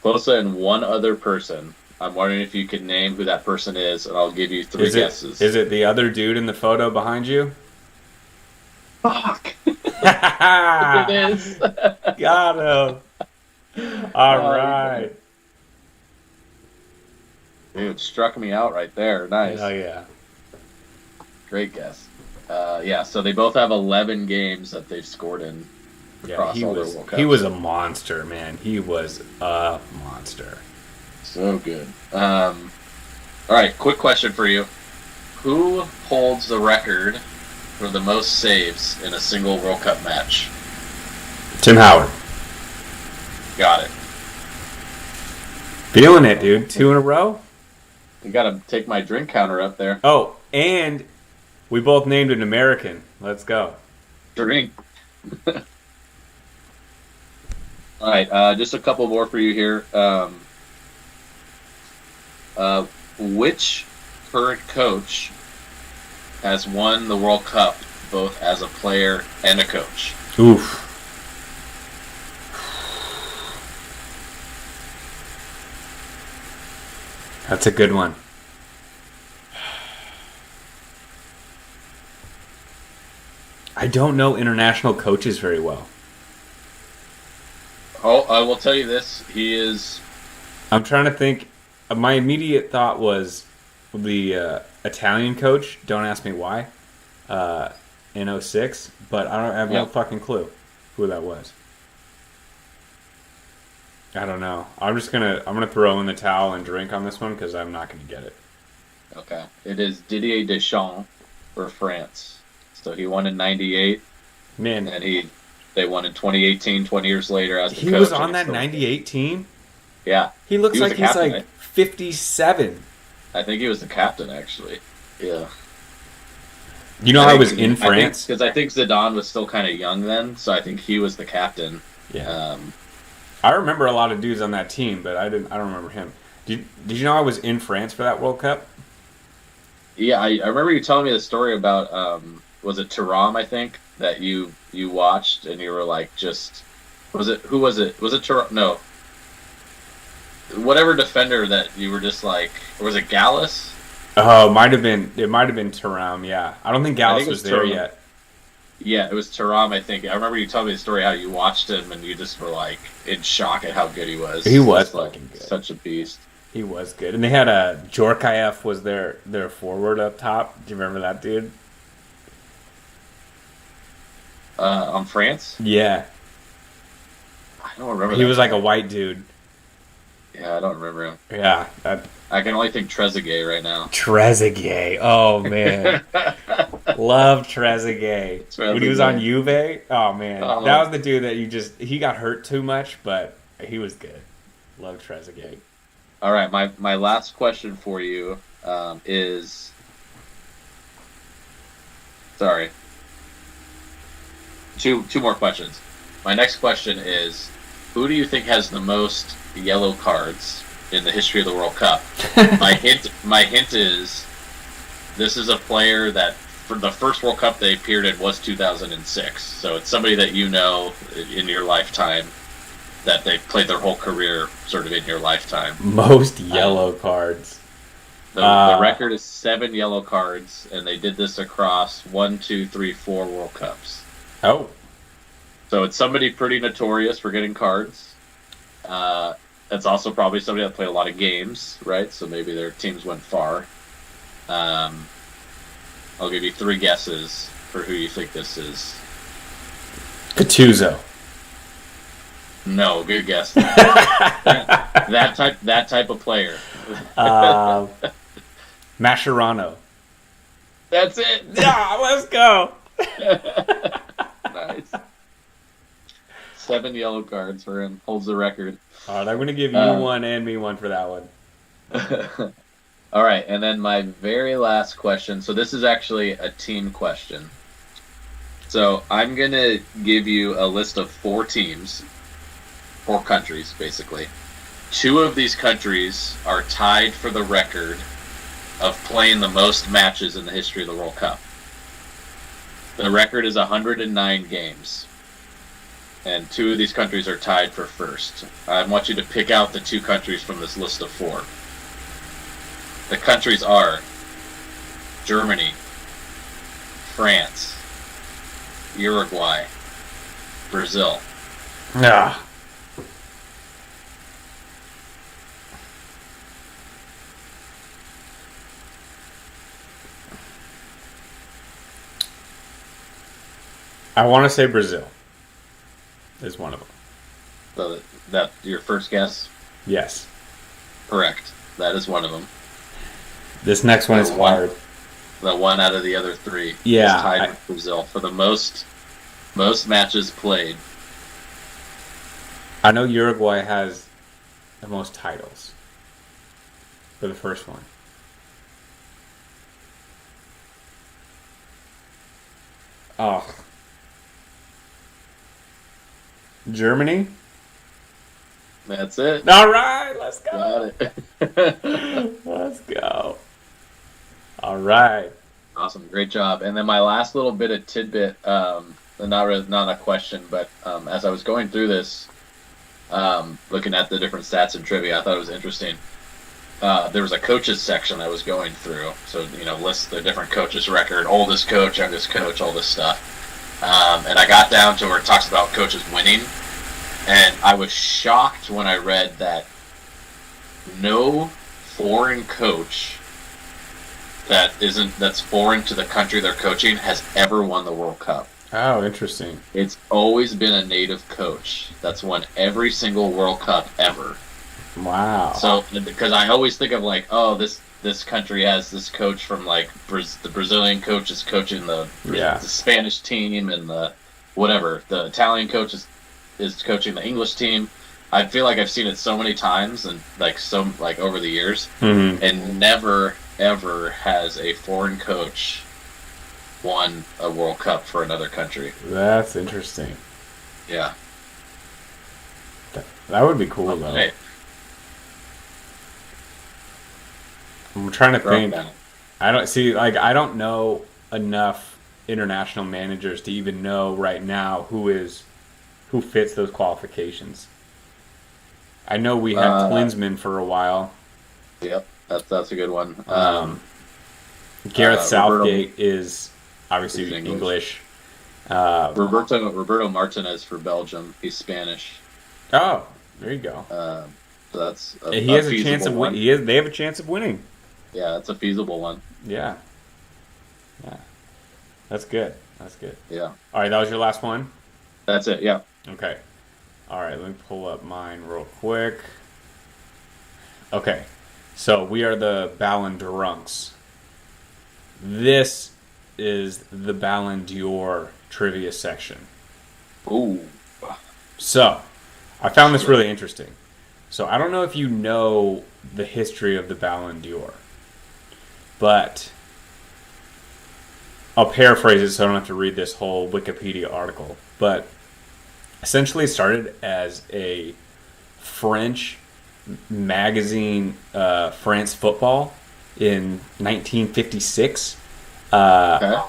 Klose and 1 other person. I'm wondering if you can name who that person is, and I'll give you 3 guesses. Is it the other dude in the photo behind you? Fuck! It is. Got him. All right. Dude, struck me out right there. Nice. Oh, yeah. Great guess. Yeah, so they both have 11 games that they've scored in across all their World Cups. He was a monster, man. He was a monster. So good. All right, quick question for you. Who holds the record for the most saves in a single World Cup match? Tim Howard. Got it. Feeling it, dude. 2 in a row? You gotta take my drink counter up there. Oh, and we both named an American. Let's go. Drink. All right, just a couple more for you here. Which current coach has won the World Cup both as a player and a coach? Oof. That's a good one. I don't know international coaches very well. Oh, I will tell you this. He is... I'm trying to think. My immediate thought was the Italian coach. Don't ask me why. In 06, but I have no fucking clue who that was. I don't know. I'm gonna throw in the towel and drink on this one because I'm not gonna get it. Okay. It is Didier Deschamps for France. So he won in 98. Man. And they won in 2018, 20 years later as the coach. He was on that 98 team? Yeah. He looks like he's like 57. I think he was the captain, actually. Yeah. You know, I was in France? Because I think Zidane was still kind of young then, so I think he was the captain. Yeah. I remember a lot of dudes on that team, but I don't remember him. Did you know I was in France for that World Cup? Yeah, I remember you telling me the story about, was it Thuram, I think, that you watched, and you were like, who was it? Was it Thuram? No. Whatever defender that you were just like, or was it Gallus? Oh, it might have been Thuram, yeah. I don't think Gallus was there yet. Yeah, it was Thuram, I think. I remember you telling me the story how you watched him and you just were like in shock at how good he was. He was fucking good. Such a beast. He was good. And they had Djorkaeff was their forward up top. Do you remember that dude? On France? Yeah. I don't remember. He was like a white dude. Yeah, I don't remember him. Yeah. I can only think Trezeguet right now. Trezeguet. Oh, man. Loved Trezeguet. When he was on Juve, oh, man. That was the dude that he got hurt too much, but he was good. Loved Trezeguet. All right, my last question for you is... Sorry. Two more questions. My next question is, who do you think has the most yellow cards in the history of the World Cup? My hint is, this is a player that for the first World Cup they appeared in was 2006. So it's somebody that you know in your lifetime that they played their whole career sort of in your lifetime. Most yellow cards. The record is 7 yellow cards, and they did this across 1, 2, 3, 4 World Cups. Oh. So it's somebody pretty notorious for getting cards. That's also probably somebody that played a lot of games, right? So maybe their teams went far. I'll give you 3 guesses for who you think this is. Gattuso. No, good guess. that type of player. Mascherano. That's it. Yeah, let's go. Nice. 7 yellow cards for him. Holds the record. All right, I'm going to give you one and me one for that one. All right, and then my very last question. So this is actually a team question. So I'm going to give you a list of 4 teams, 4 countries, basically. 2 of these countries are tied for the record of playing the most matches in the history of the World Cup. The record is 109 games. And 2 of these countries are tied for first. I want you to pick out the 2 countries from this list of 4. The countries are Germany, France, Uruguay, Brazil. Yeah. I want to say Brazil is one of them. So that your first guess? Yes. Correct. That is one of them. This next one is hard. The one out of the other three Yeah, is tied with Brazil for the most matches played. I know Uruguay has the most titles for the first one. Oh. Germany? That's it. All right, let's go. Got it. Let's go. All right. Awesome, great job. And then my last little bit of tidbit, not a question, but as I was going through this, looking at the different stats and trivia, I thought it was interesting. There was a coaches section I was going through, so lists the different coaches' record, oldest coach, youngest coach, all this stuff. And I got down to where it talks about coaches winning, and I was shocked when I read that no foreign coach that's foreign to the country they're coaching has ever won the World Cup. Oh, interesting. It's always been a native coach that's won every single World Cup ever. Wow. So, because I always think of like, oh, this country has this coach from like the Brazilian coach is coaching the Spanish team, and the Italian coach is coaching the English team. I feel like I've seen it so many times and like over the years, and never ever has a foreign coach won a World Cup for another country. That's interesting. Yeah. That would be cool, though. Hey. I'm trying to think. I don't know enough international managers to even know right now who fits those qualifications. I know we had Klinsmann for a while. Yep, that's a good one. Gareth Southgate is obviously English. Roberto Martinez for Belgium. He's Spanish. Oh, there you go. So that's he has a chance of winning. They have a chance of winning. Yeah, that's a feasible one. Yeah. That's good. Yeah. All right, that was your last one? That's it, yeah. Okay. All right, let me pull up mine real quick. Okay, so we are the Ballon drunks. This is the Ballon d'Or trivia section. Ooh. So, I found this really interesting. So, I don't know if you know the history of the Ballon d'Or, but I'll paraphrase it so I don't have to read this whole Wikipedia article. But essentially, it started as a French magazine, France Football, in 1956. Okay.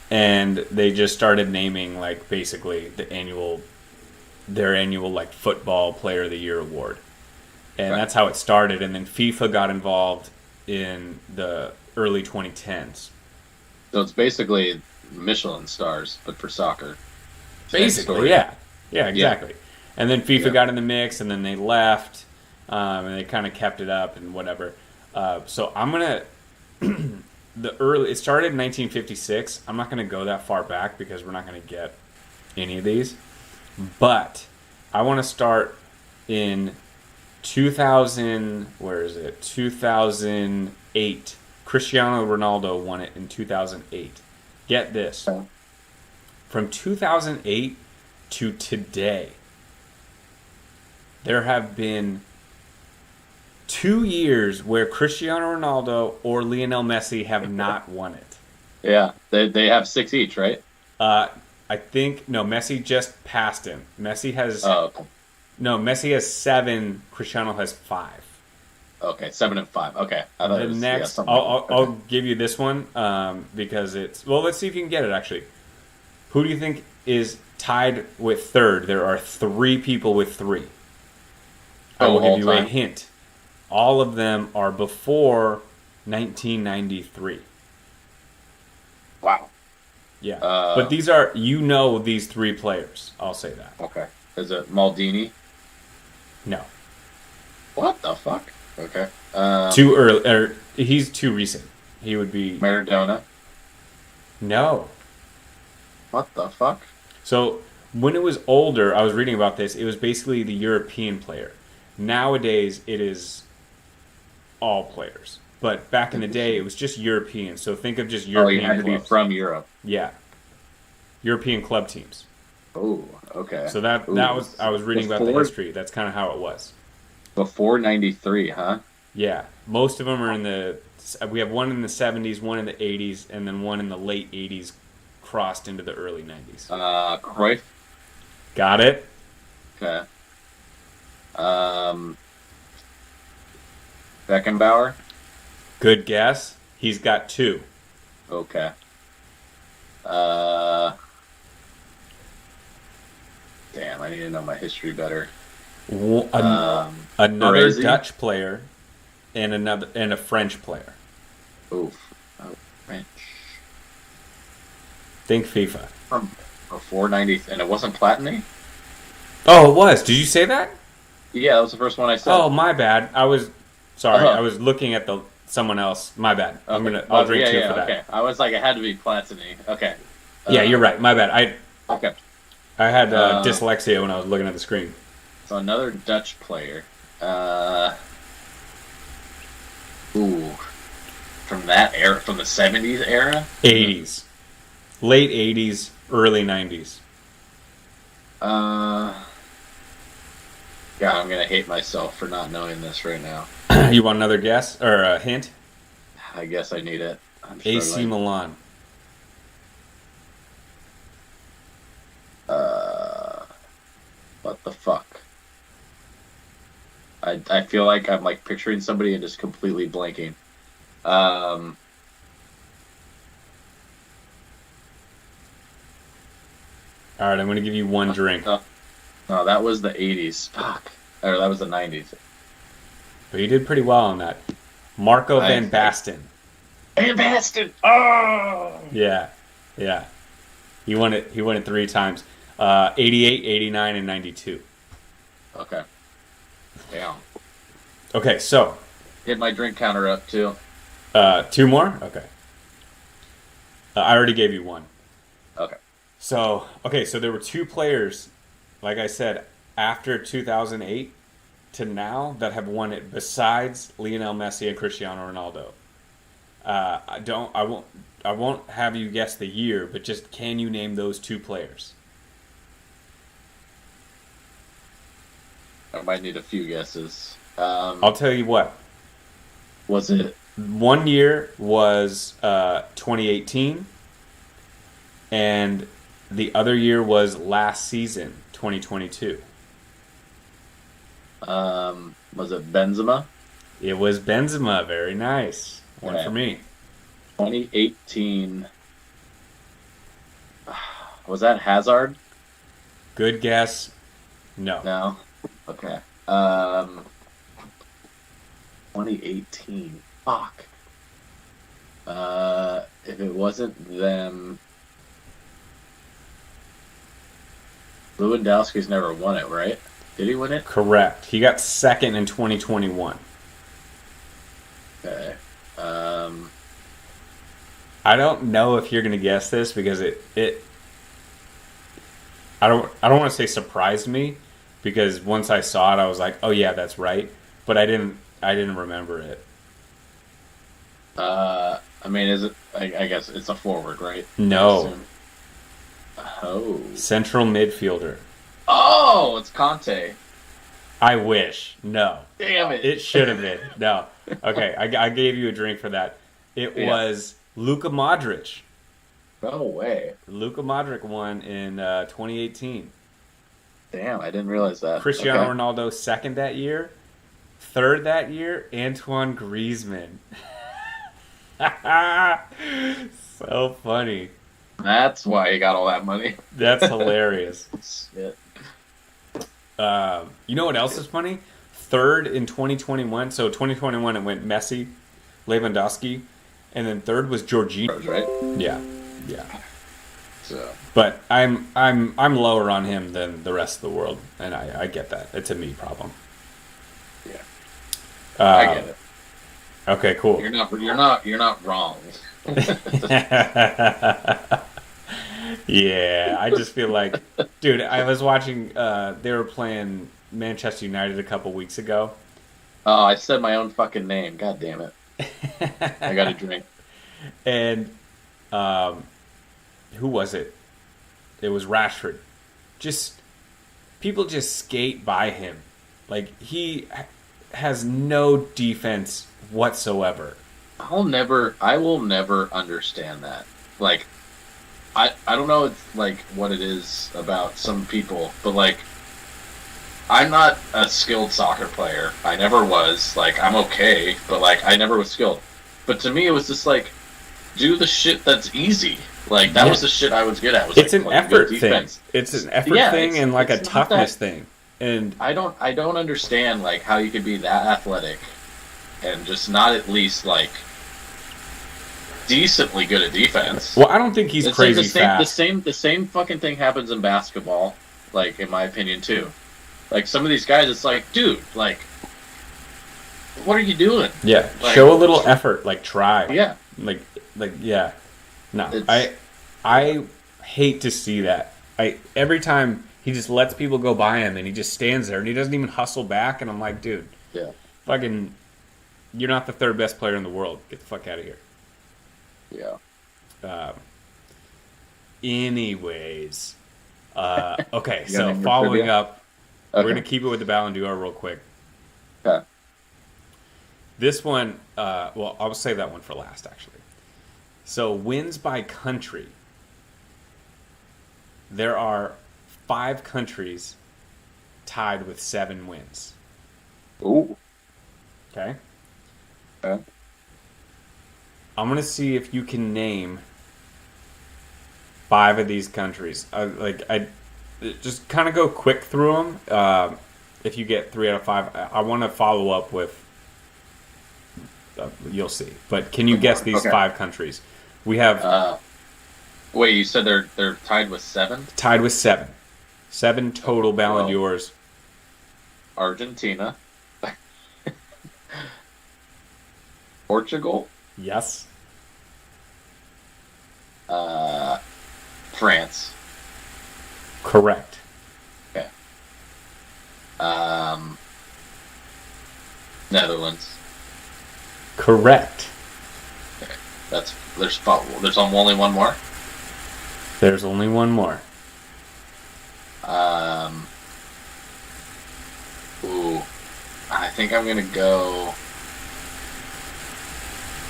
And they just started naming, like, basically their annual like football player of the year award. And that's how it started. And then FIFA got involved in the early 2010s. So it's basically Michelin stars, but for soccer. Basically, yeah. Yeah, exactly. Yeah. And then FIFA got in the mix, and then they left, and they kind of kept it up and whatever. So I'm going to... It started in 1956. I'm not going to go that far back because we're not going to get any of these. But I want to start in 2000... Where is it? 2008. Cristiano Ronaldo won it in 2008. Get this. From 2008 to today, there have been 2 years where Cristiano Ronaldo or Lionel Messi have not won it. Yeah, they have 6 each, right? I think, no, Messi just passed him. Messi has... No, Messi has 7, Cristiano has 5. Okay, 7 and 5. Okay. I'll give you this one because it's... Well, let's see if you can get it, actually. Who do you think is tied with third? There are 3 people with 3. I will give you a hint. All of them are before 1993. Wow. Yeah. But these are... these 3 players. I'll say that. Okay. Is it Maldini? No. What the fuck? Okay. Too early. He's too recent. He would be... Maradona? No. What the fuck? So when it was older, I was reading about this. It was basically the European player. Nowadays, it is all players. But back in the day, it was just European. So think of just Oh, you European had to be clubs. from Europe. Yeah, European club teams. Oh, okay. So that Ooh. was I was reading about the Before- history. That's kind of how it was. Before 93, huh? Yeah, most of them are in the. We have one in the 70s, one in the 80s, and then one in the late 80s, crossed into the early 90s. Cruyff. Got it? Okay. Beckenbauer. Good guess. He's got two. Okay. Damn, I need to know my history better. Another Baresi? Dutch player and a French player. Oof. Oh, French. Think FIFA. From before 90, and it wasn't Platini? Oh, it was. Did you say that? Yeah, that was the first one I said. Oh, my bad. I was sorry. Uh-huh. I was looking at someone else. My bad. Okay. I'll drink two for that. Okay. I was like, it had to be Platini. Okay. Yeah, you're right. My bad. Okay. I had dyslexia when I was looking at the screen. So another Dutch player. From that era, from the 70s era? 80s. Late 80s, early 90s. God, I'm gonna hate myself for not knowing this right now. You want another guess or a hint? I guess I need it. I'm AC struggling. Milan. What the fuck? I feel like I'm like picturing somebody and just completely blanking. All right, I'm going to give you one drink. No, that was the 80s. Fuck. Or that was the 90s. But you did pretty well on that. Marco Van Basten. Van Basten! Oh! Yeah. He won it 3 times. 88, 89, and 92. Okay. Damn. Okay, so. Hit my drink counter up, too. 2 more? Okay. I already gave you one. Okay. So there were 2 players, like I said, after 2008 to now that have won it besides Lionel Messi and Cristiano Ronaldo. I won't have you guess the year, but just can you name those 2 players? I might need a few guesses. I'll tell you what. Was it? One year was 2018, and the other year was last season, 2022. Was it Benzema? It was Benzema. Very nice. One for me. 2018. Was that Hazard? Good guess. No. No. Okay. 2018. Fuck. If it wasn't them, Lewandowski's never won it, right? Did he win it? Correct. He got second in 2021. Okay. I don't know if you're going to guess this because it I don't want to say surprised me because once I saw it I was like, "Oh yeah, that's right." But I didn't remember it. I mean, is it? I guess it's a forward, right? No. Oh. Central midfielder. Oh, it's Conte. I wish. No. Damn it. It should have been. No. Okay, I gave you a drink for that. It was Luka Modric. No way. Luka Modric won in 2018. Damn, I didn't realize that. Cristiano Ronaldo second that year. Third that year, Antoine Griezmann. So funny. That's why he got all that money. That's hilarious. Shit. You know what else is funny? Third in 2021. So 2021 it went Messi, Lewandowski, and then third was Jorginho. Right? Yeah. So. But I'm lower on him than the rest of the world, and I get that. It's a me problem. Yeah. I get it. Okay, cool. You're not wrong. Yeah, I just feel like, dude, I was watching, they were playing Manchester United a couple weeks ago. Oh, I said my own fucking name. God damn it. I got a drink. And um, who was it? It was Rashford. Just people just skate by him. Like has no defense whatsoever. I will never understand that. Like, I don't know like what it is about some people, but like I'm not a skilled soccer player. I never was. Like I'm okay, but like I never was skilled. But to me, it was just like do the shit that's easy. Like that was the shit I was good at. Was it's like an effort thing. It's an effort thing and like a toughness thing. And I don't understand like how you could be that athletic and just not at least like decently good at defense. Well, I don't think he's crazy fast. The same fucking thing happens in basketball, like in my opinion too. Like some of these guys, it's like, dude, like, what are you doing? Yeah, like, show a little effort, like try. Yeah, yeah. No, I hate to see that. Every time he just lets people go by him and he just stands there and he doesn't even hustle back, and I'm like, dude, yeah, fucking, you're not the third best player in the world. Get the fuck out of here. Yeah. Anyways, okay, so following up, we're gonna keep it with the Ballon d'Or real quick. Okay. This one, well, I'll save that one for last, actually. So, wins by country. There are 5 countries tied with 7 wins. Ooh. Okay? Okay. I'm going to see if you can name 5 of these countries. I just kind of go quick through them. If you get 3 out of 5, I want to follow up with. You'll see. But can you guess these 5 countries? We have. Wait, you said they're tied with 7? Tied with 7. 7 total Ballon d'Ors. Argentina. Portugal. Yes. France. Correct. Okay. Netherlands. Correct. Okay. There's only one more. There's only one more. Ooh, I think I'm gonna go.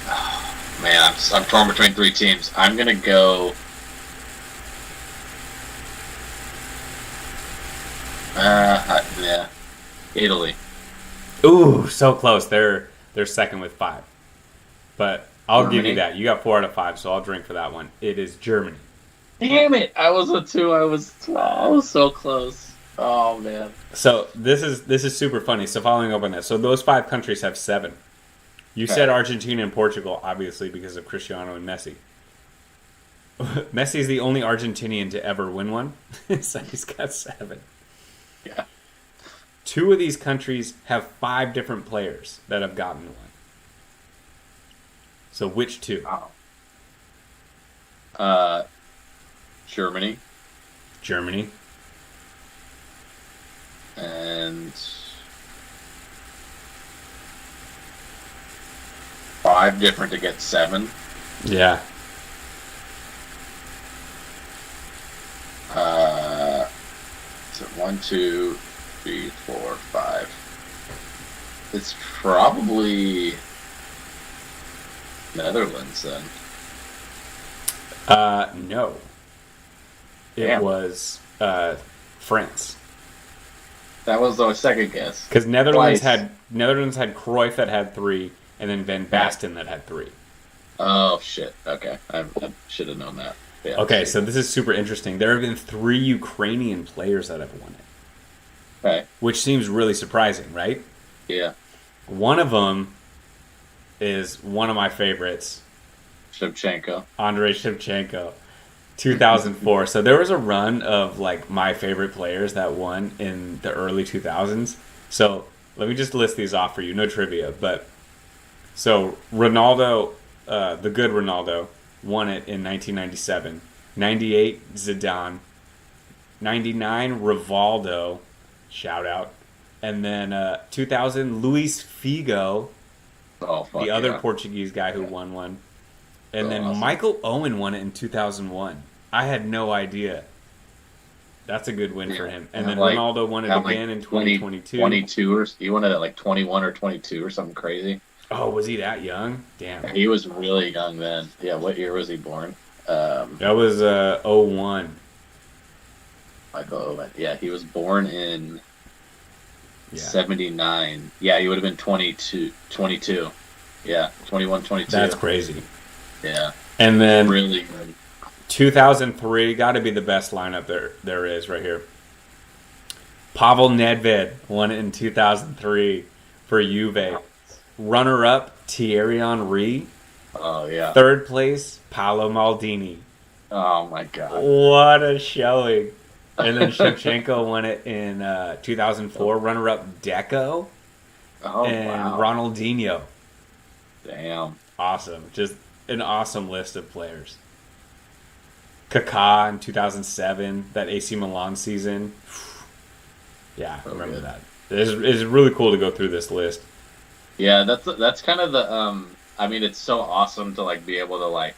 Oh, man, I'm torn between 3 teams. I'm gonna go. Yeah, Italy. Ooh, so close. They're second with 5. But I'll Germany? give you that. You got 4 out of 5, so I'll drink for that one. It is Germany. Damn it! I was a 2. I was so close. Oh man. So this is super funny. So following up on that, so those 5 countries have 7. You said Argentina and Portugal, obviously because of Cristiano and Messi. Messi is the only Argentinian to ever win one, so he's got 7. Yeah. 2 of these countries have 5 different players that have gotten one. So which 2? Germany. Germany. And 5 different to get 7. Yeah. So 1, 2, 3, 4, 5. It's probably Netherlands then. No. It was France. That was the second guess. Because Netherlands had Cruyff that had 3, and then Van Basten that had 3. Oh shit! Okay, I should have known that. Yeah, okay, so this is super interesting. There have been 3 Ukrainian players that have won it. Okay. Which seems really surprising, right? Yeah. One of them is one of my favorites. Shevchenko. Andrei Shevchenko. 2004. So there was a run of like my favorite players that won in the early 2000s. So let me just list these off for you. No trivia, but so Ronaldo, the good Ronaldo, won it in 1997. 98, Zidane. 99, Rivaldo. Shout out. And then 2000, Luis Figo, Oh, fuck the other yeah. Portuguese guy who won one. And then awesome. Michael Owen won it in 2001. I had no idea. That's a good win for him. And then like, Ronaldo won it got, again like, in 2022. 22 or he won it at like 21 or 22 or something crazy. Oh, was he that young? Damn. He was really young then. Yeah, what year was he born? That was 01. Michael Owen. Yeah, he was born in Yeah. 79. Yeah, he would have been 22. Yeah, 21, 22. That's crazy. Yeah, And then really good. 2003, got to be the best lineup there is right here. Pavel Nedved won it in 2003 for Juve. Runner-up, Thierry Henry. Oh, yeah. Third place, Paolo Maldini. Oh, my God. What a showing. And then Shevchenko won it in 2004. Runner-up, Deco. Oh, And wow. Ronaldinho. Damn. Awesome. Just an awesome list of players. Kaká in 2007, that AC Milan season. Yeah, I remember that. It's really cool to go through this list. Yeah, that's kind of the I mean, it's so awesome to like be able to like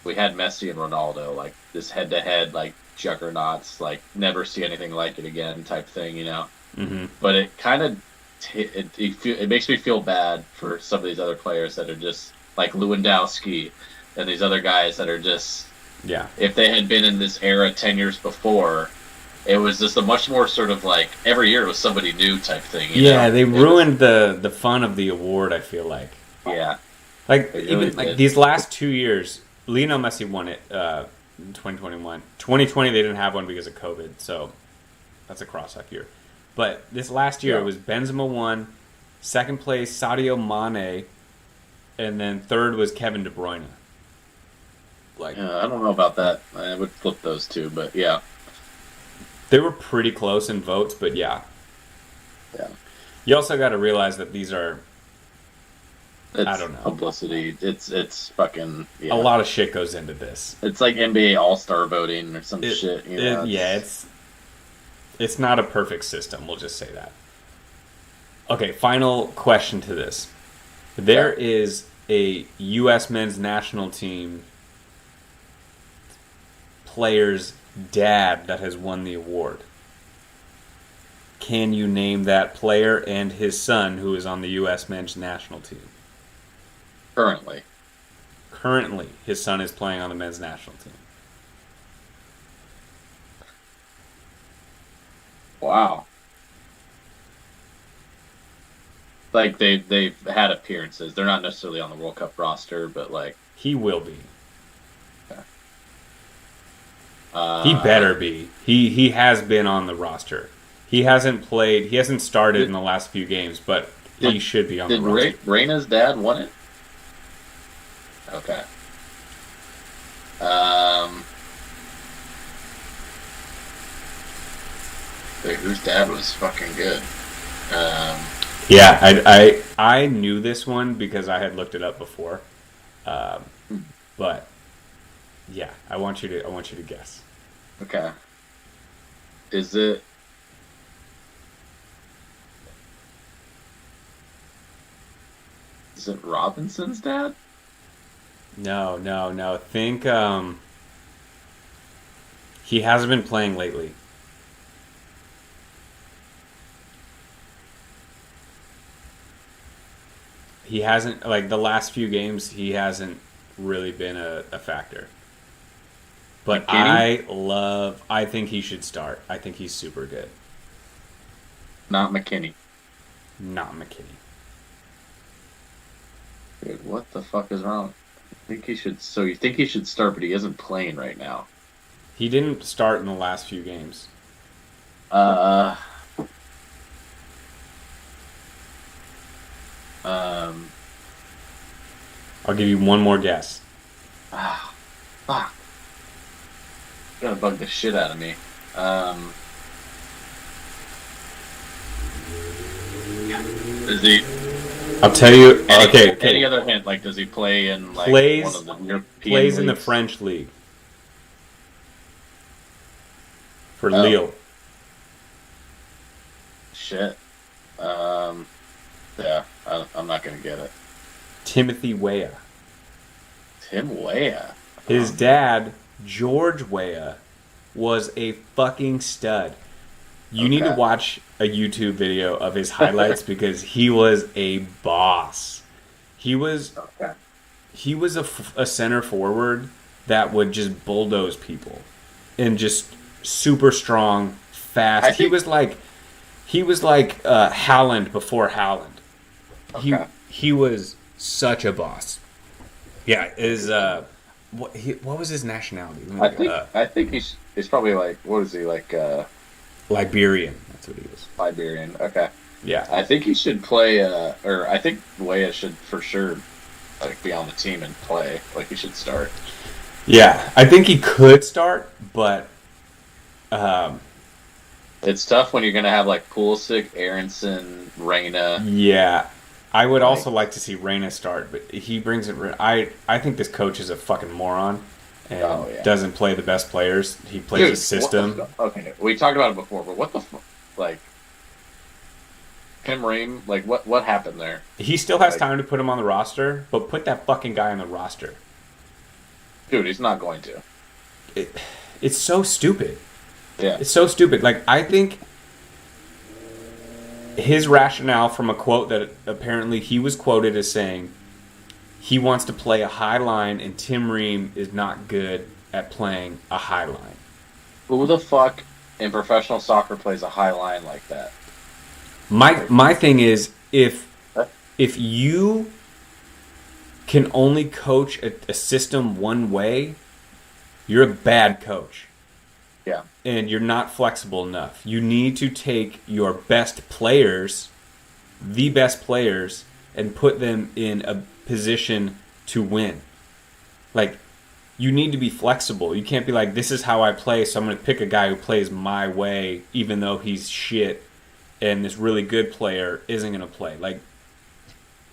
we had Messi and Ronaldo like this head to head like juggernauts like never see anything like it again type thing, you know. Mm-hmm. But it kind of it makes me feel bad for some of these other players that are just like Lewandowski and these other guys that are just if they had been in this era 10 years before, it was just a much more sort of like every year it was somebody new type thing. You know? They ruined the fun of the award, I feel like. Yeah. Like, They even really like did. these last 2 years, Lionel Messi won it in 2021. 2020, they didn't have one because of COVID, so that's a cross-up year. But this last year, it was Benzema won, second place, Sadio Mane, and then third was Kevin De Bruyne. Like, I don't know about that. I would flip those two, but yeah. they were pretty close in votes, but yeah. Yeah. You also got to realize that these are It's I don't know. publicity. It's fucking a lot of shit goes into this. It's like NBA All-Star voting or some shit. You know? It's not a perfect system. We'll just say that. Okay, final question to this. There is a U.S. men's national team player's dad that has won the award. Can you name that player and his son who is on the U.S. men's national team? Currently. Currently, his son is playing on the men's national team. Wow. Like they've had appearances. They're not necessarily on the World Cup roster, but like He will be. uh, He better be. He has been on the roster. He hasn't played. He hasn't started in the last few games, but he should be on the Did roster. Reyna's dad won it? Okay. Whose dad was fucking good? Yeah, I knew this one because I had looked it up before, but yeah, I want you to guess. Okay. Is it? Is it Robinson's dad? No. Think he hasn't been playing lately. He hasn't, like, the last few games, he hasn't really been a factor. But McKinney? I think he should start. I think he's super good. Not McKinney. Not McKinney. Dude, what the fuck is wrong? I think he should. So you think he should start, but he isn't playing right now. He didn't start in the last few games. I'll give you one more guess. Fuck. Gonna bug the shit out of me. Is he? I'll tell you. Any other hint? Like, does he play in like Plays- one of the European Plays in the leagues? French league. for Oh. Lille. Shit. Yeah, I'm not gonna get it. Timothy Weah. Tim Weah. His dad, George Weah, was a fucking stud. You need to Okay. watch a YouTube video of his highlights because he was a boss. He was Okay. a center forward that would just bulldoze people and just super strong, fast. He was like Haaland before Haaland. Okay. He was such a boss. Yeah, what was his nationality? I think he's probably like, what is he like? Liberian. That's what he was. Liberian. Okay. Yeah. I think he should play. Or I think Weah should for sure like be on the team and play. Like he should start. Yeah, I think he could start, but It's tough when you're gonna have like Pulisic, Aronson, Reyna. yeah. I would also like to see Reyna start, but he brings it. I think this coach is a fucking moron and doesn't play the best players. He plays a system. Okay, we talked about it before, but what the like? Tim Ream, like what happened there? He still has time to put him on the roster, but put that fucking guy on the roster. Dude, he's not going to. It's so stupid. Yeah. It's so stupid. Like, I think his rationale from a quote that apparently he was quoted as saying he wants to play a high line and Tim Ream is not good at playing a high line. Who the fuck in professional soccer plays a high line like that? My thing is if you can only coach a system one way, you're a bad coach. Yeah. And you're not flexible enough. You need to take your best players, the best players, and put them in a position to win. Like, you need to be flexible. You can't be like, this is how I play, so I'm going to pick a guy who plays my way, even though he's shit, and this really good player isn't going to play. Like,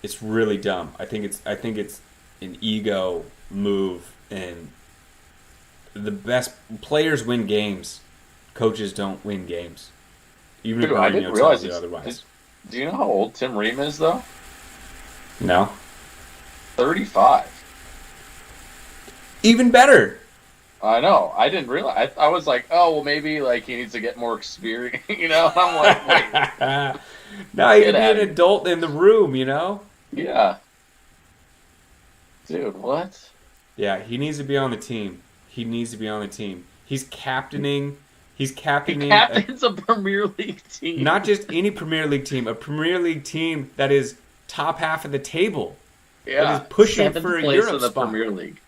it's really dumb. I think it's an ego move, and the best players win games. Coaches don't win games. Even if I didn't realize tells you otherwise. Do you know how old Tim Ream is though? No. 35. Even better. I know. I didn't realize. I was like, oh well, maybe like he needs to get more experience. You know, I'm like, wait. No, you can be an adult in the room. You know. Yeah. Dude, what? Yeah, he needs to be on the team. He's captaining. He captains a Premier League team. Not just any Premier League team, a Premier League team that is top half of the table. Yeah. That is pushing for a Europe in the spot. Premier League.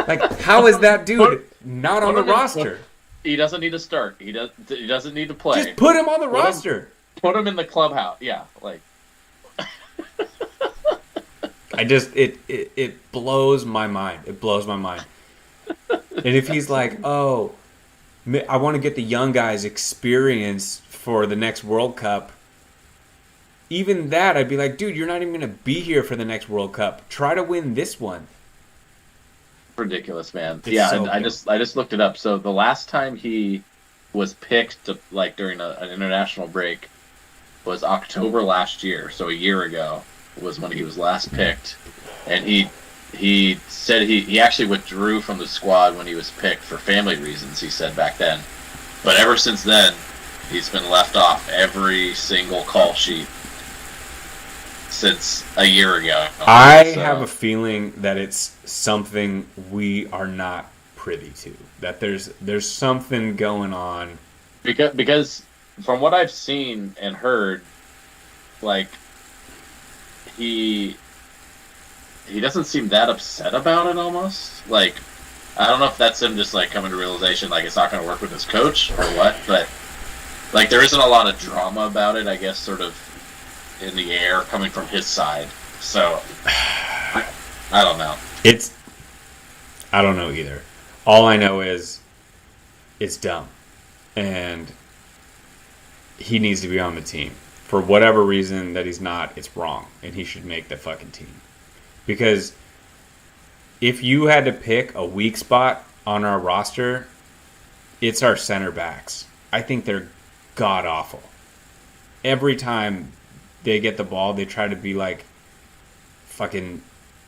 Like, how is that dude not on the roster? He doesn't need to start. He doesn't need to play. Just put him on the roster. Put him in the clubhouse. Yeah, like. It blows my mind. It blows my mind. And if he's like, oh, I want to get the young guys experience for the next World Cup, even that, I'd be like, dude, you're not even going to be here for the next World Cup. Try to win this one. Ridiculous, man. It's so I just looked it up. So the last time he was picked to, like during an international break was October last year. So a year ago was when he was last picked, and he said he actually withdrew from the squad when he was picked for family reasons. He said back then, but ever since then, he's been left off every single call sheet since a year ago. I have a feeling that it's something we are not privy to. That there's something going on. Because from what I've seen and heard, like he doesn't seem that upset about it almost. Like, I don't know if that's him just like coming to realization like it's not going to work with his coach or what, but like there isn't a lot of drama about it, I guess, sort of in the air coming from his side. So I don't know. I don't know either. All I know is it's dumb. And he needs to be on the team. For whatever reason that he's not, it's wrong. And he should make the fucking team. Because if you had to pick a weak spot on our roster, it's our center backs. I think they're god awful. Every time they get the ball, they try to be like fucking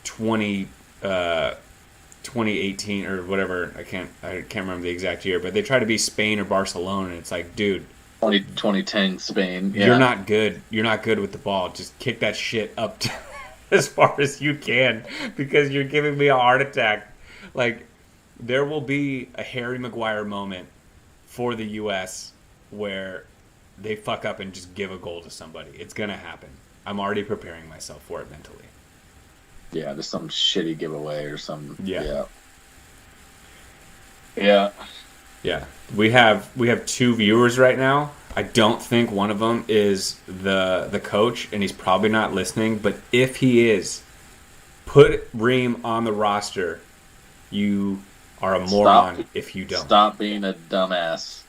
2018 or whatever. I can't remember the exact year, but they try to be Spain or Barcelona. And it's like, dude, 2010 Spain. Yeah. You're not good. You're not good with the ball. Just kick that shit up to as far as you can, because you're giving me a heart attack. Like, there will be a Harry Maguire moment for the U.S. where they fuck up and just give a goal to somebody. It's going to happen. I'm already preparing myself for it mentally. Yeah, there's some shitty giveaway or some. Yeah. Yeah. Yeah. We have 2 viewers right now. I don't think one of them is the coach, and he's probably not listening. But if he is, put Reem on the roster. You are a moron if you don't. Stop being a dumbass.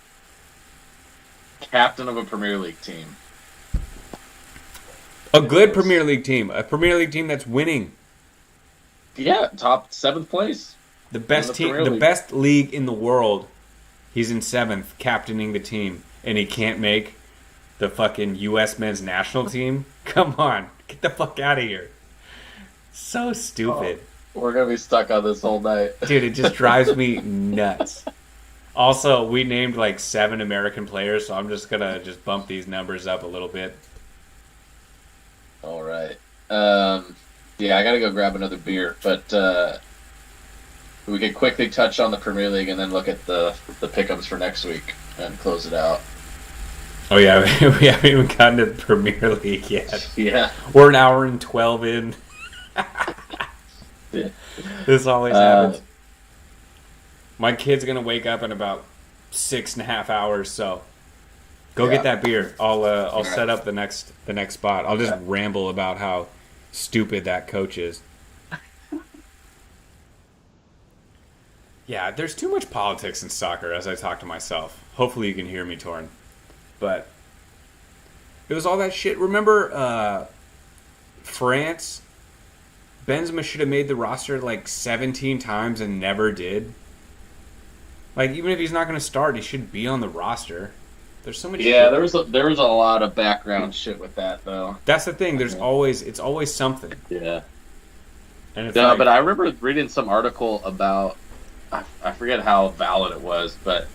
Captain of a Premier League team. A good Premier League team. A Premier League team that's winning. Yeah, top 7th place. The best team, the best league in the world. He's in 7th, captaining the team, and he can't make the fucking U.S. men's national team? Come on. Get the fuck out of here. So stupid. Oh, we're going to be stuck on this whole night. Dude, it just drives me nuts. Also, we named like 7 American players, so I'm just going to just bump these numbers up a little bit. All right. Yeah, I got to go grab another beer, but we could quickly touch on the Premier League and then look at the Pickems for next week and close it out. Oh, yeah, we haven't even gotten to the Premier League yet. Yeah. We're an hour and 12 in. This always happens. My kid's going to wake up in about 6.5 hours, so go get that beer. I'll set up the next spot. I'll just ramble about how stupid that coach is. Yeah, there's too much politics in soccer, as I talk to myself. Hopefully you can hear me, Torn. But it was all that shit. Remember France? Benzema should have made the roster like 17 times and never did. Like, even if he's not going to start, he should be on the roster. There's so much shit. Yeah, there was a lot of background shit with that, though. That's the thing. It's always something. Yeah. And it's but I remember reading some article about, I forget how valid it was, but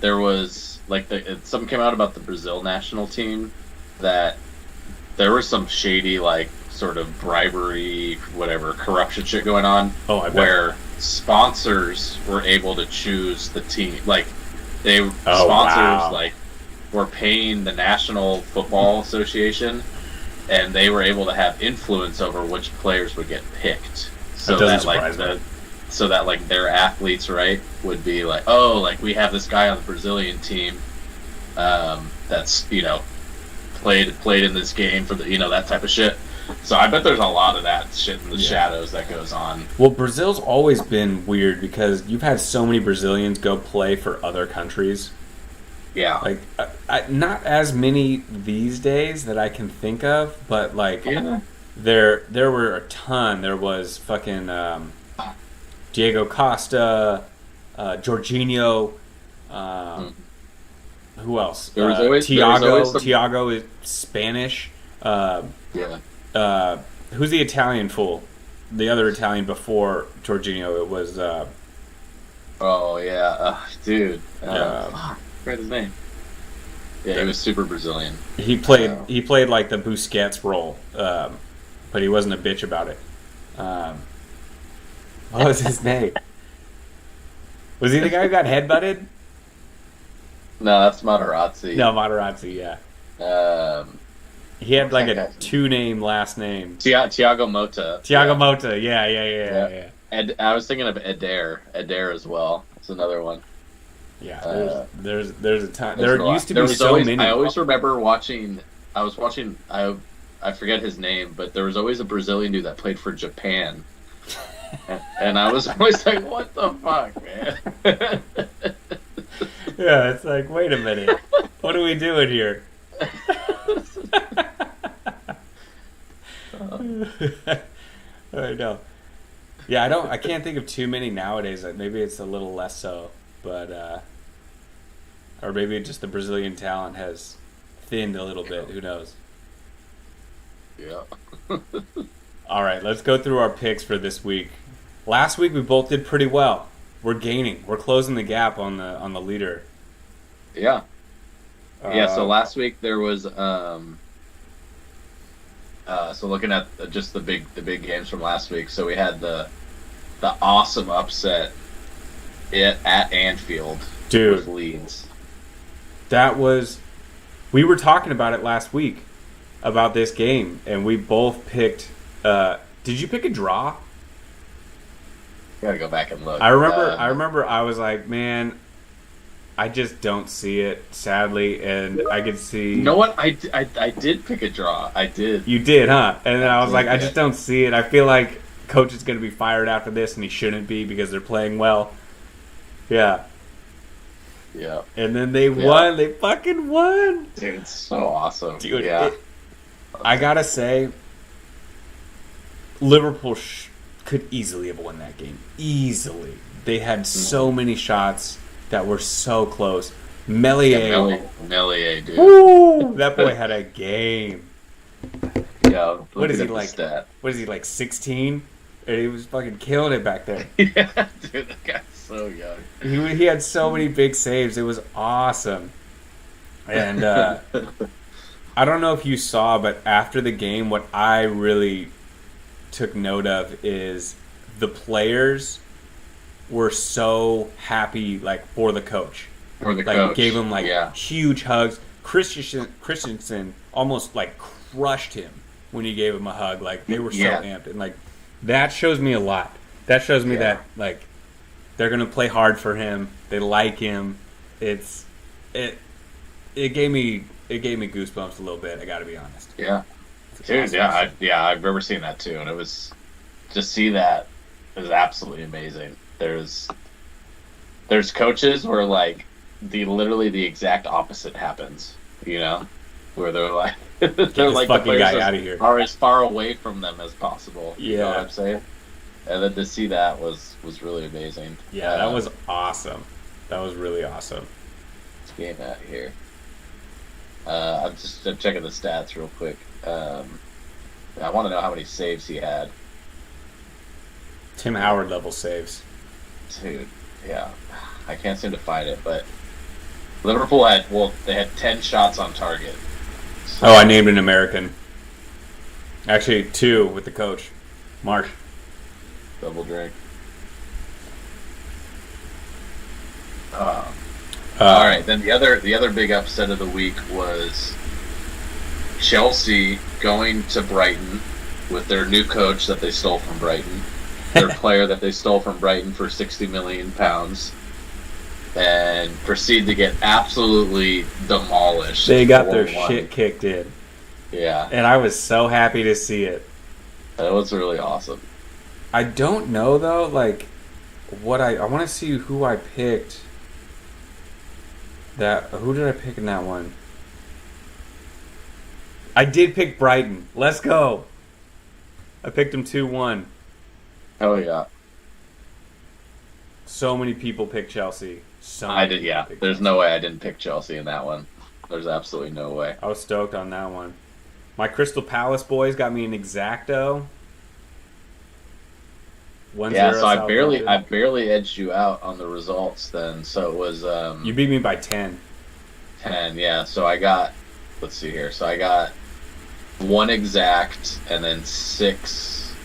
there was like something came out about the Brazil national team that there was some shady like sort of bribery, whatever, corruption shit going on. Oh, I bet. Where sponsors were able to choose the team, like sponsors like were paying the National Football Association, and they were able to have influence over which players would get picked. So that like their athletes, right, would be like, oh, like we have this guy on the Brazilian team, that's played in this game for the that type of shit. So I bet there's a lot of that shit in the shadows that goes on. Well, Brazil's always been weird because you've had so many Brazilians go play for other countries. Yeah. Like, not as many these days that I can think of, but like there were a ton. There was fucking Diego Costa, Jorginho, who else? There was always Thiago is Spanish. Who's the Italian fool? The other Italian before Jorginho, it was... dude. I forgot his name. Yeah, he was super Brazilian. He played like the Busquets role, but he wasn't a bitch about it. What was his name? Was he the guy who got headbutted? No, that's Materazzi. No, Materazzi, yeah. He had like a 2-name last name. Thiago Motta. Motta, yeah. And I was thinking of Adair as well. That's another one. Yeah, there's a ton. There used to be so many. I always remember watching. I was watching. I forget his name, but there was always a Brazilian dude that played for Japan, and I was always like, "What the fuck, man?" Yeah, it's like, wait a minute, what are we doing here? I know. Yeah, I can't think of too many nowadays. Maybe it's a little less so, but Or maybe just the Brazilian talent has thinned a little bit. Who knows? Yeah. All right, let's go through our picks for this week. Last week we both did pretty well. We're gaining. We're closing the gap on the leader. Yeah. So last week there was so looking at just the big games from last week. So we had the awesome upset at Anfield, dude, with Leeds. That was, we were talking about it last week about this game, and we both picked. Did you pick a draw? Gotta go back and look. I remember. I was like, man, I just don't see it, sadly, and I could see. You know what? I did pick a draw. I did. You did, huh? And then I was like, I just don't see it. I feel like coach is going to be fired after this, and he shouldn't be because they're playing well. Yeah. Yeah. And then they won. They fucking won. Dude, it's so awesome. Dude, yeah. I gotta say, Liverpool could easily have won that game. Easily. They had so many shots that were so close. Meslier, dude. Woo! That boy had a game. Yeah. What is he like? What is he like? 16? And he was fucking killing it back there. Yeah, dude, that guy's so young. He had so many big saves. It was awesome. And I don't know if you saw, but after the game, what I really took note of is the players were so happy, like, for the coach. For the like, coach. Gave him, like, huge hugs. Christensen almost, like, crushed him when he gave him a hug. Like, they were so amped. And, like, that shows me a lot. That shows me that, like, they're going to play hard for him. They like him. It gave me goosebumps a little bit, I got to be honest. Yeah. Dude, I've never seen that too, and it was to see that is absolutely amazing. There's coaches where like literally the exact opposite happens, you know, where they're like they're like the players guy out of here. Are as far away from them as possible. Yeah, you know what I'm saying? And then to see that was really amazing. Yeah, that was awesome. That was really awesome. Let's game out here. I'm checking the stats real quick. I want to know how many saves he had. Tim Howard level saves. Dude, yeah. I can't seem to find it, but Liverpool had 10 shots on target. So, I named an American. Actually, 2 with the coach. Marsh. Double drink. All right, then the other big upset of the week was Chelsea going to Brighton with their new coach that they stole from Brighton, their player that they stole from Brighton for £60 million, and proceed to get absolutely demolished. They got their shit kicked in. Yeah. And I was so happy to see it. That was really awesome. I don't know, though, like, what I want to see who I picked. Who did I pick in that one? I did pick Brighton. Let's go. I picked them 2-1. Oh yeah. So many people picked Chelsea. I did, yeah. There's no way I didn't pick Chelsea in that one. There's absolutely no way. I was stoked on that one. My Crystal Palace boys got me an exacto. 1-0 yeah, so I Southampton. barely edged you out on the results then. So it was You beat me by 10. 10, yeah. So I got, let's see here. So I got 1 exact and then 6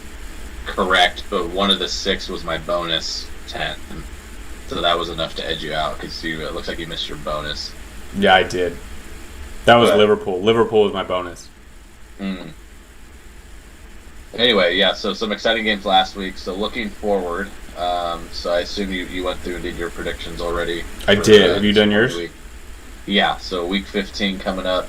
correct, but one of the 6 was my bonus 10. So that was enough to edge you out because it looks like you missed your bonus. Yeah, I did. That was Liverpool. Liverpool was my bonus. Anyway, yeah, so some exciting games last week. So looking forward, so I assume you went through and did your predictions already. I did. Have you done yours? Week. Yeah, so week 15 coming up.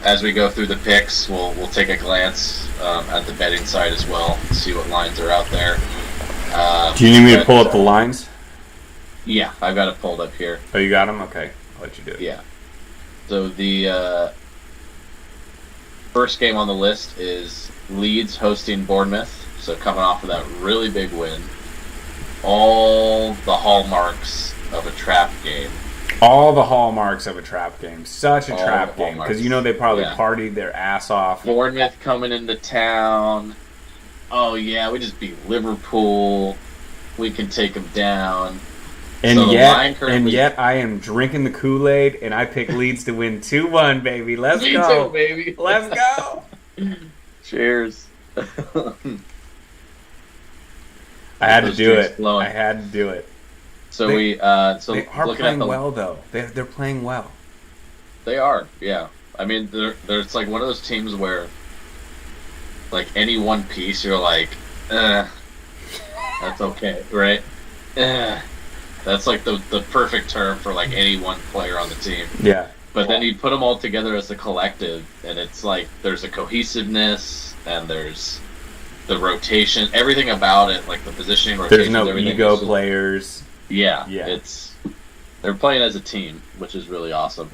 As we go through the picks, we'll take a glance at the betting side as well, see what lines are out there. Do you need me to pull up the lines? Yeah, I've got it pulled up here. Oh, you got them? Okay, I'll let you do it. Yeah. So the first game on the list is Leeds hosting Bournemouth. So coming off of that really big win. all the hallmarks of a trap game. All the hallmarks of a trap game. Such a All trap the game. Because hallmarks. they probably Yeah. partied their ass off. Bournemouth coming into town. Oh, yeah, we just beat Liverpool. We can take them down. And So the line currently- yet I am drinking the Kool-Aid, and I pick Leeds to win 2-1, baby. Let's Me go. too, baby. Let's go. Cheers. I had to Those do drinks it. flowing. I had to do it. So They- we They are looking at playing the well, though. They're playing well. They are, yeah. I mean, there's like one of those teams where, like, any one piece, you're like, that's okay, right? That's like the perfect term for like any one player on the team. Yeah. But then you put them all together as a collective, and it's like there's a cohesiveness and there's the rotation, everything about it, like the positioning, rotation. There's no everything ego is just- players. Yeah, Yeah. they're playing as a team, which is really awesome.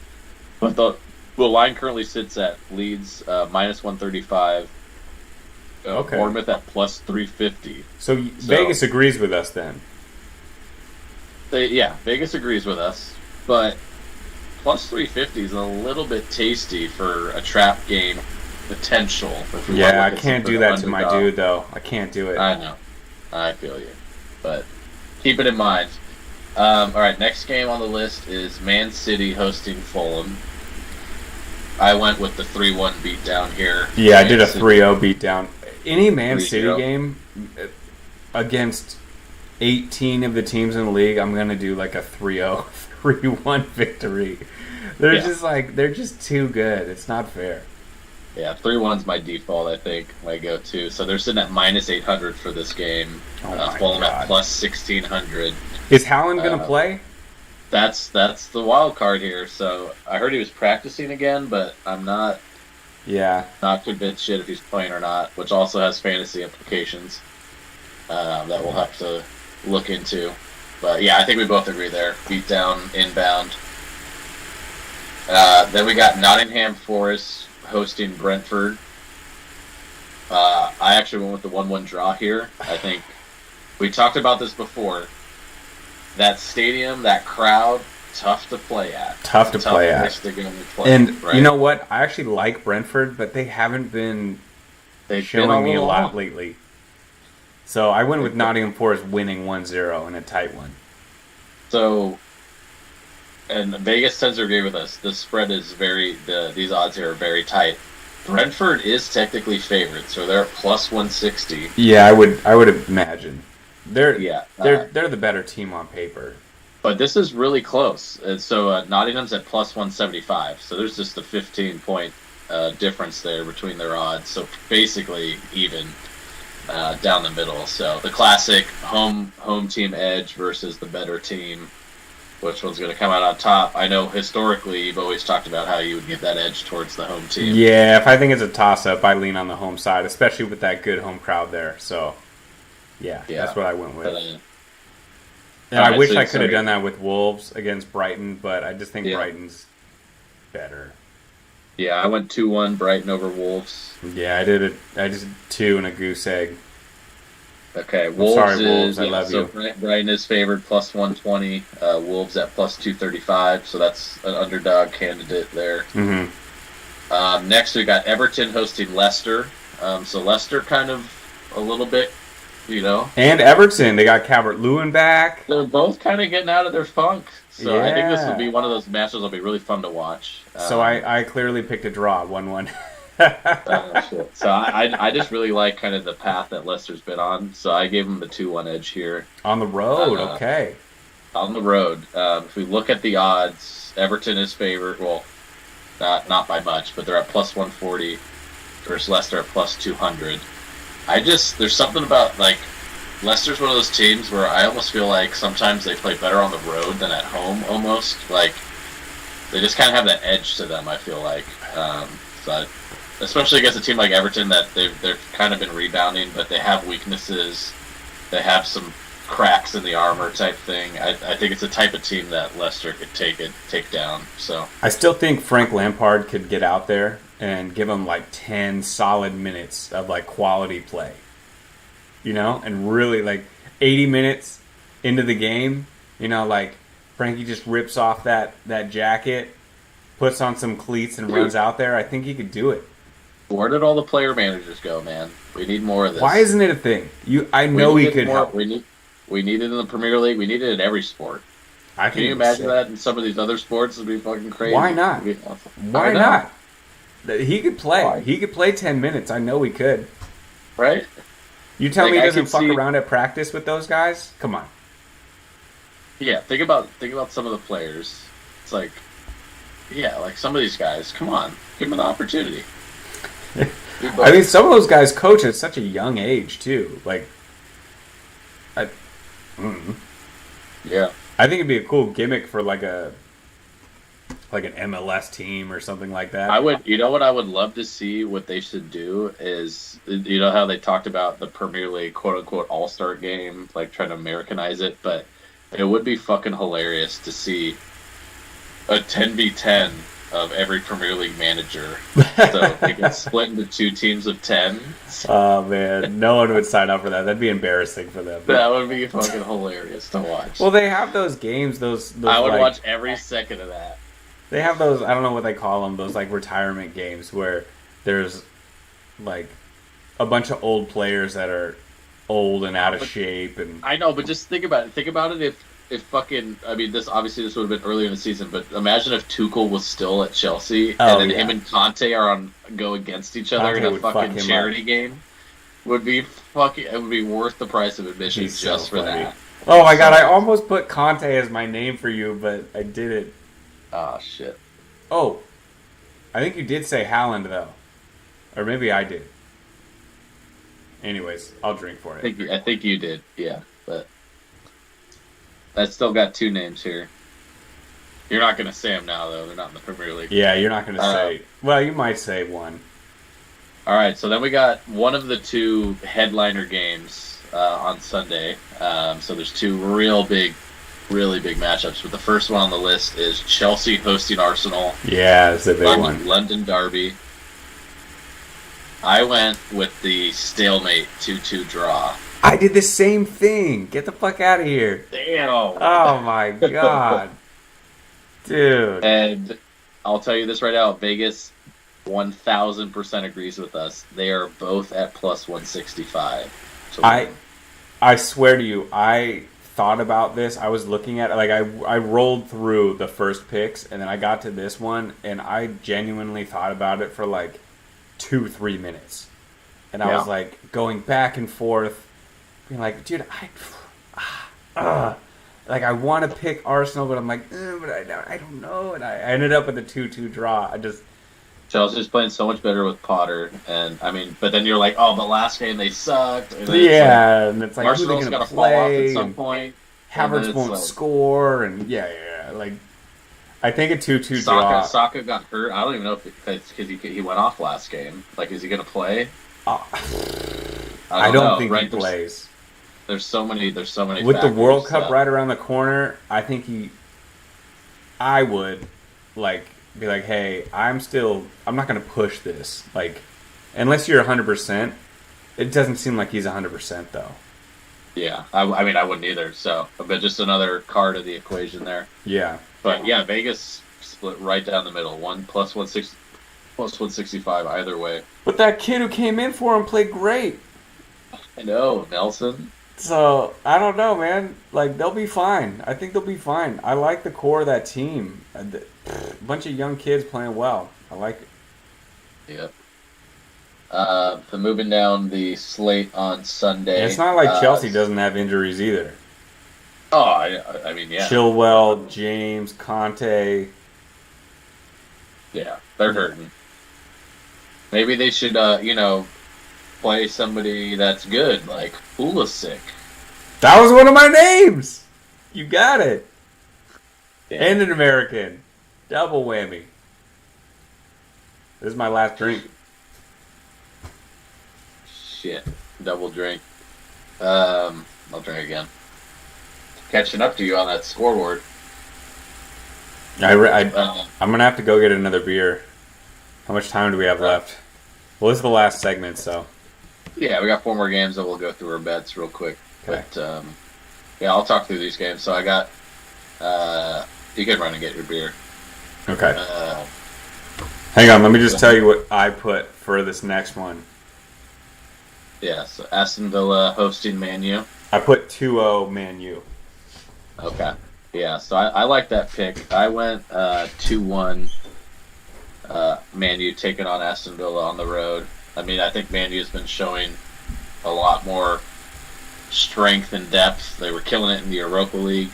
But the line currently sits at Leeds minus 135. Okay. Bournemouth at plus 350. So Vegas agrees with us then. Vegas agrees with us, but plus 350 is a little bit tasty for a trap game potential. if we Yeah, wanna I look at can't some do sort that of to my underdog. dude, though. I can't do it. I know. I feel you. But keep it in mind. All right, next game on the list is Man City hosting Fulham. I went with the 3-1 beatdown here. Yeah, I Man did a City- 3-0 beatdown. Any Man 3-0. City game against 18 of the teams in the league, I'm going to do like a 3-0, 3-1 victory. They're Yeah. they're just too good. It's not fair. Yeah, 3-1's my default, I think, my go-to. So they're sitting at minus 800 for this game. Oh my Fulham God. at plus 1600. Is Haaland going to play? That's the wild card here. So I heard he was practicing again, but I'm not Yeah. convinced yet if he's playing or not, which also has fantasy implications that we'll have to look into. But yeah, I think we both agree there. Beat down, inbound. Then we got Nottingham Forest hosting Brentford. I actually went with the 1-1 draw here. I think we talked about this before. That stadium, that crowd, tough to play at. Tough to play at. place to go and play, And right? you know what? I actually like Brentford, but they haven't been They've showing been me a little lot off. lately. So I went with Nottingham Forest winning 1-0 in a tight one. So, and Vegas tends to agree with us. The spread is these odds here are very tight. Brentford is technically favored, so they're at plus 160. Yeah, I would imagine. They're Yeah, they're the better team on paper. but this is really close. And so Nottingham's at plus 175. So there's just a 15-point difference there between their odds. So basically even down the middle. So the classic home team edge versus the better team. Which one's going to come out on top? I know historically you've always talked about how you would give that edge towards the home team. Yeah, if I think it's a toss-up, I lean on the home side, especially with that good home crowd there. So, yeah. That's what I went with. But, And all I right, wish so- I could have so- done that with Wolves against Brighton, but I just think Yeah. Brighton's better. yeah, I went 2-1 Brighton over Wolves. Yeah, I just 2 and a goose egg. Okay, sorry, Wolves, I love you. Brighton is favored plus 120. Wolves at plus 235. So that's an underdog candidate there. Mm-hmm. Next, we got Everton hosting Leicester. So Leicester kind of a little bit, And Everton, they got Calvert-Lewin back. they're both kind of getting out of their funk. So I think this Yeah. will be one of those matches that'll be really fun to watch. So I clearly picked a draw, 1-1. Shit. So I just really like kind of the path that Leicester's been on. So I gave them the 2-1 edge here. On the road, Uh, okay. On the road, if we look at the odds, Everton is favored. Well, not by much, but they're at plus 140 versus Leicester at plus 200. There's something about like Leicester's one of those teams where I almost feel like sometimes they play better on the road than at home. Almost like they just kind of have that edge to them. I feel like, so especially against a team like Everton that they've kind of been rebounding, but they have weaknesses. They have some cracks in the armor type thing. I think it's a type of team that Leicester could take down. So I still think Frank Lampard could get out there and give them like 10 solid minutes of like quality play. And really like 80 minutes into the game. You know, like Frankie just rips off that jacket, puts on some cleats, and runs out there. I think he could do it. Where did all the player managers go, man? We need more of this. Why isn't it a thing? I know he could help. We need it in the Premier League. We need it in every sport. Can you imagine that in some of these other sports? It'd be fucking crazy. Why not? Awesome. Why not? He could play. Why? He could play 10 minutes. I know he could. Right? You tell me he doesn't fuck around at practice with those guys? Come on. Yeah, think about some of the players. It's like, yeah, like some of these guys. Come on, give them an opportunity. I mean, some of those guys coach at such a young age too. Like, yeah, I think it'd be a cool gimmick for like an MLS team or something like that. I would. You know what I would love to see? What they should do is, you know how they talked about the Premier League quote unquote All-Star game, like trying to Americanize it, but it would be fucking hilarious to see a 10v10 of every Premier League manager. So they can split into 2 teams of 10. Oh man, no one would sign up for that. That'd be embarrassing for them. That would be fucking hilarious to watch. Well, they have those games. Those I would watch every second of that. They have those. I don't know what they call them. Those like retirement games where there's like a bunch of old players that are old and out of shape. And I know, but just think about it. Think about it if fucking, I mean, this would have been earlier in the season, but imagine if Tuchel was still at Chelsea and then him and Conte go against each other in a fucking charity game. It would be worth the price of admission just for that. Oh my god, I almost put Conte as my name for you, but I didn't. Oh shit. Oh, I think you did say Haaland though, or maybe I did. Anyways, I'll drink for it. I think you did, yeah, but I still got 2 names here. You're not going to say them now, though. They're not in the Premier League. Yeah, you're not going to say. Well, you might say one. All right, so then we got one of the 2 headliner games on Sunday. So there's 2 really big matchups. But the first one on the list is Chelsea hosting Arsenal. Yeah, it's a big one. London derby. I went with the stalemate 2-2 draw. I did the same thing. Get the fuck out of here. Damn. Oh my god. Dude. And I'll tell you this right now. Vegas 1000% agrees with us. They are both at plus 165. I swear to you, I thought about this. I was looking at it. Like, I rolled through the first picks, and then I got to this one, and I genuinely thought about it for like 2-3 minutes. And I was like going back and forth. Being like, dude, like I want to pick Arsenal, but I'm like, but I don't know, and I ended up with a 2-2 draw. Chelsea's playing so much better with Potter, and I mean, but then you're like, oh, the last game they sucked. And and it's like Arsenal's got to fall off at some point. Havertz won't score, and like I think a 2-2 draw. Saka got hurt. I don't even know if it's because he went off last game. Like, is he going to play? I don't think he plays. There's so many. With the World Cup right around the corner, I think I would like be like, hey, I'm not going to push this. Like, unless you're 100%, it doesn't seem like he's 100% though. Yeah, I mean, I wouldn't either. So, but just another card of the equation there. Yeah. But yeah, Vegas split right down the middle. Plus 165 either way. But that kid who came in for him played great. I know, Nelson. So, I don't know, man. Like, they'll be fine. I think they'll be fine. I like the core of that team. A bunch of young kids playing well. I like it. Yep. Moving down the slate on Sunday. And it's not like Chelsea doesn't have injuries either. Oh, I mean, yeah. Chilwell, James, Conte. Yeah, they're hurting. Maybe they should, play somebody that's good, like Pulisic. That was one of my names! You got it. Damn. And an American. Double whammy. This is my last drink. Shit. Double drink. I'll drink again. Catching up to you on that scoreboard. I'm going to have to go get another beer. How much time do we have left? Well, this is the last segment, so. Yeah, we got 4 more games, and we'll go through our bets real quick. Okay. But Yeah, I'll talk through these games. So I got. You can run and get your beer. Okay. Hang on, let me just tell you what I put for this next one. Yeah, so Aston Villa hosting Man U. I put 2-0 Man U. Okay. Yeah, so I like that pick. I went 2-1 Man U taking on Aston Villa on the road. I mean, I think Man U's been showing a lot more strength and depth. They were killing it in the Europa League.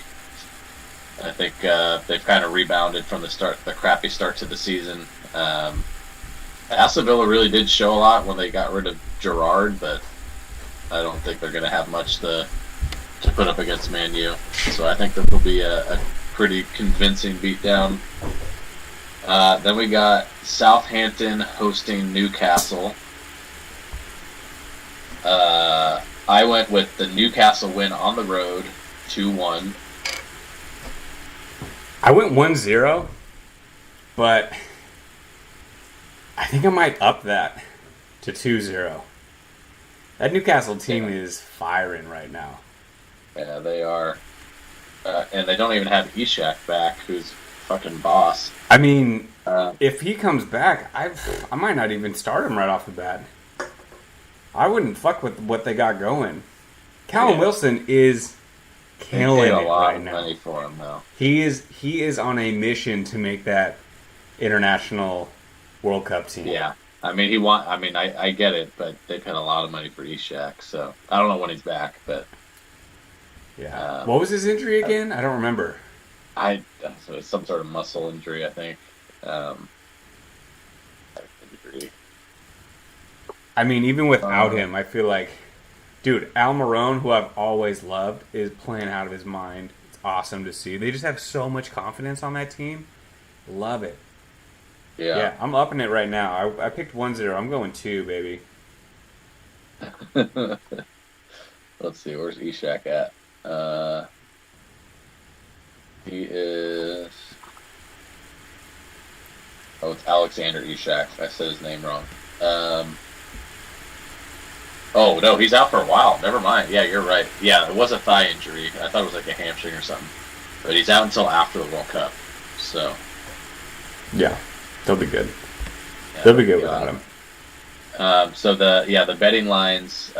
I think they've kind of rebounded from the crappy start to the season. Aston Villa really did show a lot when they got rid of Gerrard, but I don't think they're going to have much to put up against Man U. So I think that will be a pretty convincing beatdown. Then we got Southampton hosting Newcastle. I went with the Newcastle win on the road, 2-1. I went 1-0, but I think I might up that to 2-0. That Newcastle team is firing right now. Yeah, they are. And they don't even have Ishak back, who's fucking boss. I mean, if he comes back, I might not even start him right off the bat. I wouldn't fuck with what they got going. Callum Wilson is killing it right now. They paid a lot of money for him, though. He is on a mission to make that international World Cup team. Yeah. I mean, I get it, but they paid a lot of money for Ishak, so I don't know when he's back, but yeah. What was his injury again? I don't remember. So some sort of muscle injury, I think. I mean, even without him, I feel like, dude, Almiron, who I've always loved, is playing out of his mind. It's awesome to see. They just have so much confidence on that team. Love it. Yeah, I'm upping it right now. I picked 1-0. I'm going 2, baby. Let's see, where's Ishak at? He is... Oh, it's Alexander Ishak. I said his name wrong. Oh, no, he's out for a while. Never mind. Yeah, you're right. Yeah, it was a thigh injury. I thought it was like a hamstring or something. But he's out until after the World Cup. So... Yeah, they'll be good. Yeah, they'll be good without him. So the betting lines,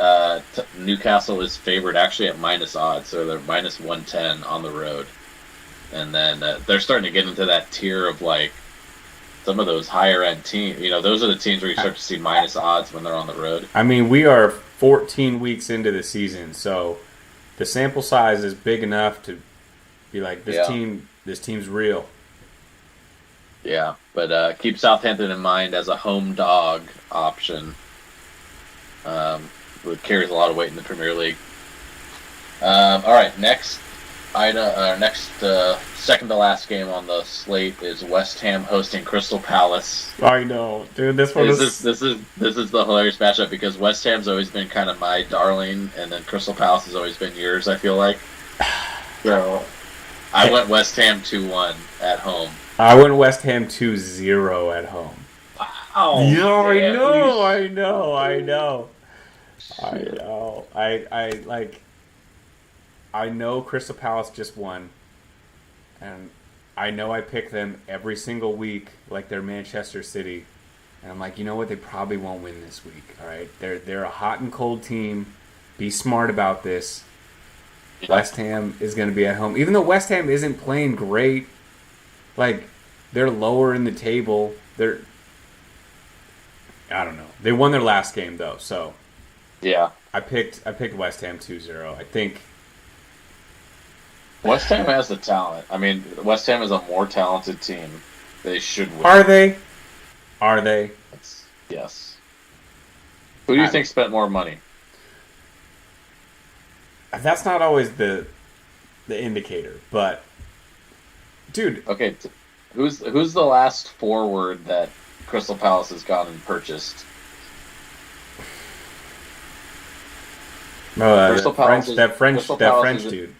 Newcastle is favored actually at minus odds, so they're minus 110 on the road. And then they're starting to get into that tier of like some of those higher end teams. You know, those are the teams where you start to see minus odds when they're on the road. I mean, we are 14 weeks into the season, so the sample size is big enough to be like, this team's real. Yeah, but keep Southampton in mind as a home dog option. It carries a lot of weight in the Premier League. All right, next second to last game on the slate is West Ham hosting Crystal Palace. I know, dude. This is the hilarious matchup because West Ham's always been kind of my darling, and then Crystal Palace has always been yours. I feel like. So, I went West Ham 2-1 at home. I went West Ham 2-0 at home. Wow. Yeah, I know. I know Crystal Palace just won. And I know I pick them every single week like they're Manchester City. And I'm like, you know what? They probably won't win this week. All right? They're a hot and cold team. Be smart about this. Yeah. West Ham is going to be at home. Even though West Ham isn't playing great, like, they're lower in the table. I don't know. They won their last game, though, so. Yeah. I picked West Ham 2-0. I think. West Ham has the talent. I mean, West Ham is a more talented team. They should win. Are they? Yes. Who do you think spent more money? That's not always the indicator, but dude. Okay, who's the last forward that Crystal Palace has gone and purchased? That French dude.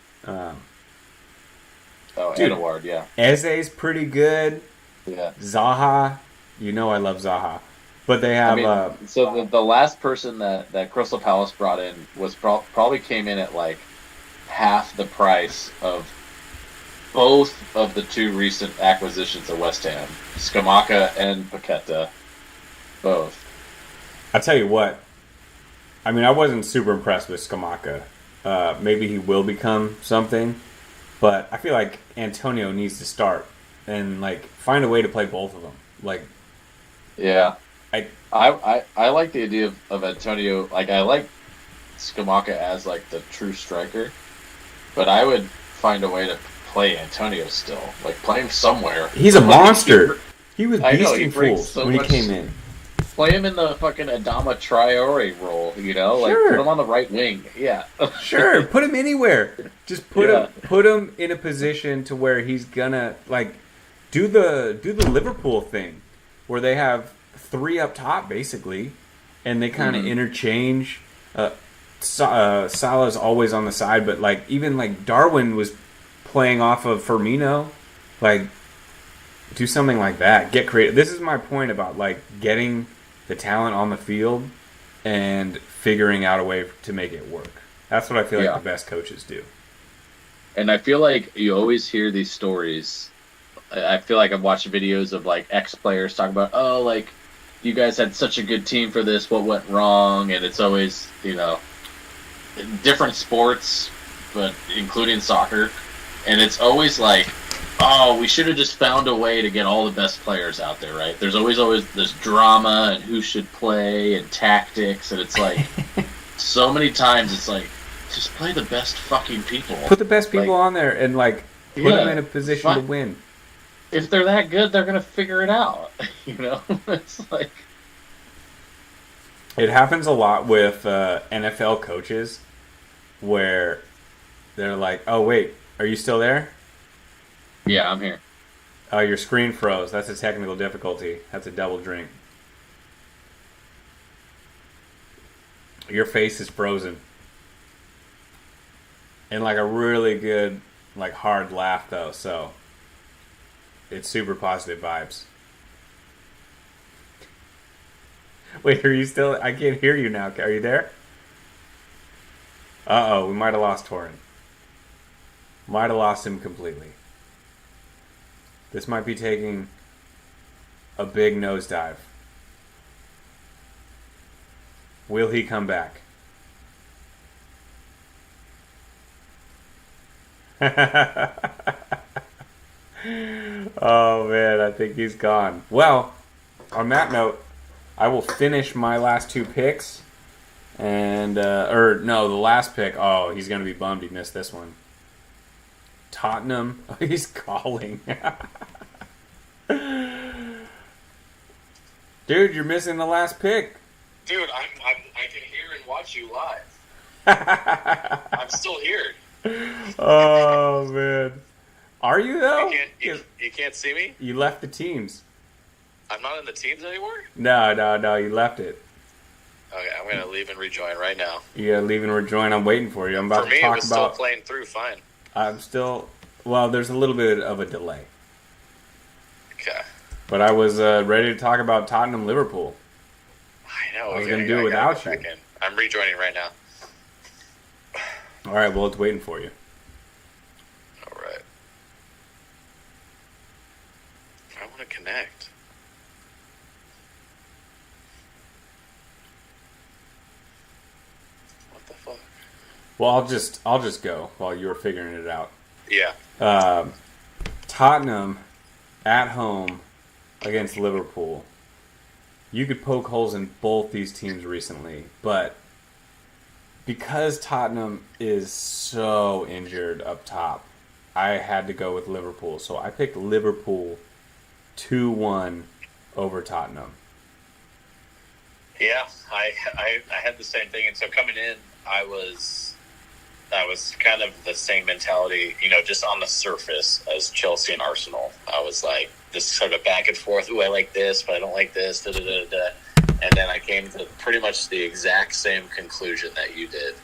Edouard, yeah. Eze's pretty good. Yeah. Zaha, you know I love Zaha. But they have... So the last person that Crystal Palace brought in was probably came in at like half the price of both of the two recent acquisitions of West Ham, Scamacca and Paqueta, both. I'll tell you what. I mean, I wasn't super impressed with Scamacca. Maybe he will become something, but I feel like Antonio needs to start and like find a way to play both of them. Like, yeah, I like the idea of Antonio. Like, I like Scamacca as like the true striker, but I would find a way to play Antonio still. Like, play him somewhere. he's a monster. He was I know, beasting fools so when he much- came in. Play him in the fucking Adama Traore role, you know? Like, Sure. put him on the right wing. Yeah. Sure, put him anywhere. Just put him in a position to where he's gonna like do the Liverpool thing, where they have three up top basically, and they kind of interchange. Salah's always on the side, but like even like Darwin was playing off of Firmino, like do something like that. Get creative. This is my point about like getting the talent on the field and figuring out a way to make it work. That's what I feel like the best coaches do. And I feel like you always hear these stories. I feel like I've watched videos of like ex-players talk about, oh, like, you guys had such a good team for this, what went wrong? And it's always, you know, different sports, but including soccer. And it's always like, oh, we should have just found a way to get all the best players out there, right? There's always this drama and who should play and tactics. And it's like, so many times it's like, just play the best fucking people. Put the best people on there and like put them in a position to win. If they're that good, they're gonna figure it out. You know, it's like it happens a lot with NFL coaches, where they're like, "Oh wait, are you still there?" Yeah, I'm here. Oh, your screen froze. That's a technical difficulty. That's a double drink. Your face is frozen. And like a really good, like hard laugh though, so it's super positive vibes. Wait, are you still? I can't hear you now. Are you there? We might have lost Torin. Might have lost him completely. This might be taking a big nosedive. Will he come back? Oh man, I think he's gone. Well, on that note, I will finish my last two picks. And, the last pick. Oh, he's going to be bummed he missed this one. Tottenham. Oh, he's calling. Dude, you're missing the last pick. Dude, I can hear and watch you live. I'm still here. Oh, man. Are you, though? You can't see me? You left the teams. I'm not in the teams anymore? No, you left it. Okay, I'm going to leave and rejoin right now. Yeah, leave and rejoin. I'm waiting for you. I'm about to talk about... For me, it was still playing through fine. I'm still... Well, there's a little bit of a delay. Okay. But I was ready to talk about Tottenham-Liverpool. I know. I was going to do it without you. I'm rejoining right now. All right, well, it's waiting for you. All right. I want to connect. What the fuck? Well, I'll just go while you're figuring it out. Yeah. Tottenham at home against Liverpool. You could poke holes in both these teams recently, but because Tottenham is so injured up top, I had to go with Liverpool. So I picked Liverpool 2-1 over Tottenham. Yeah, I had the same thing, and so coming in, I was kind of the same mentality, you know, just on the surface as Chelsea and Arsenal. I was like, this sort of back and forth. Ooh, I like this, but I don't like this. Da, da, da, da. And then I came to pretty much the exact same conclusion that you did.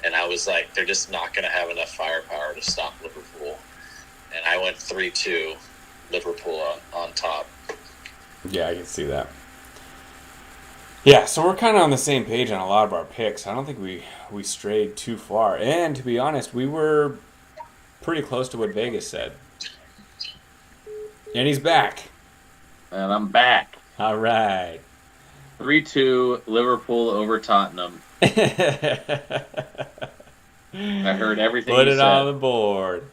And I was like, they're just not going to have enough firepower to stop Liverpool. And I went 3-2, Liverpool on top. Yeah, I can see that. Yeah, so we're kind of on the same page on a lot of our picks. I don't think we strayed too far. And to be honest, we were pretty close to what Vegas said. And he's back. And I'm back. All right. 3-2 Liverpool over Tottenham. I heard everything Put you it said. on the board.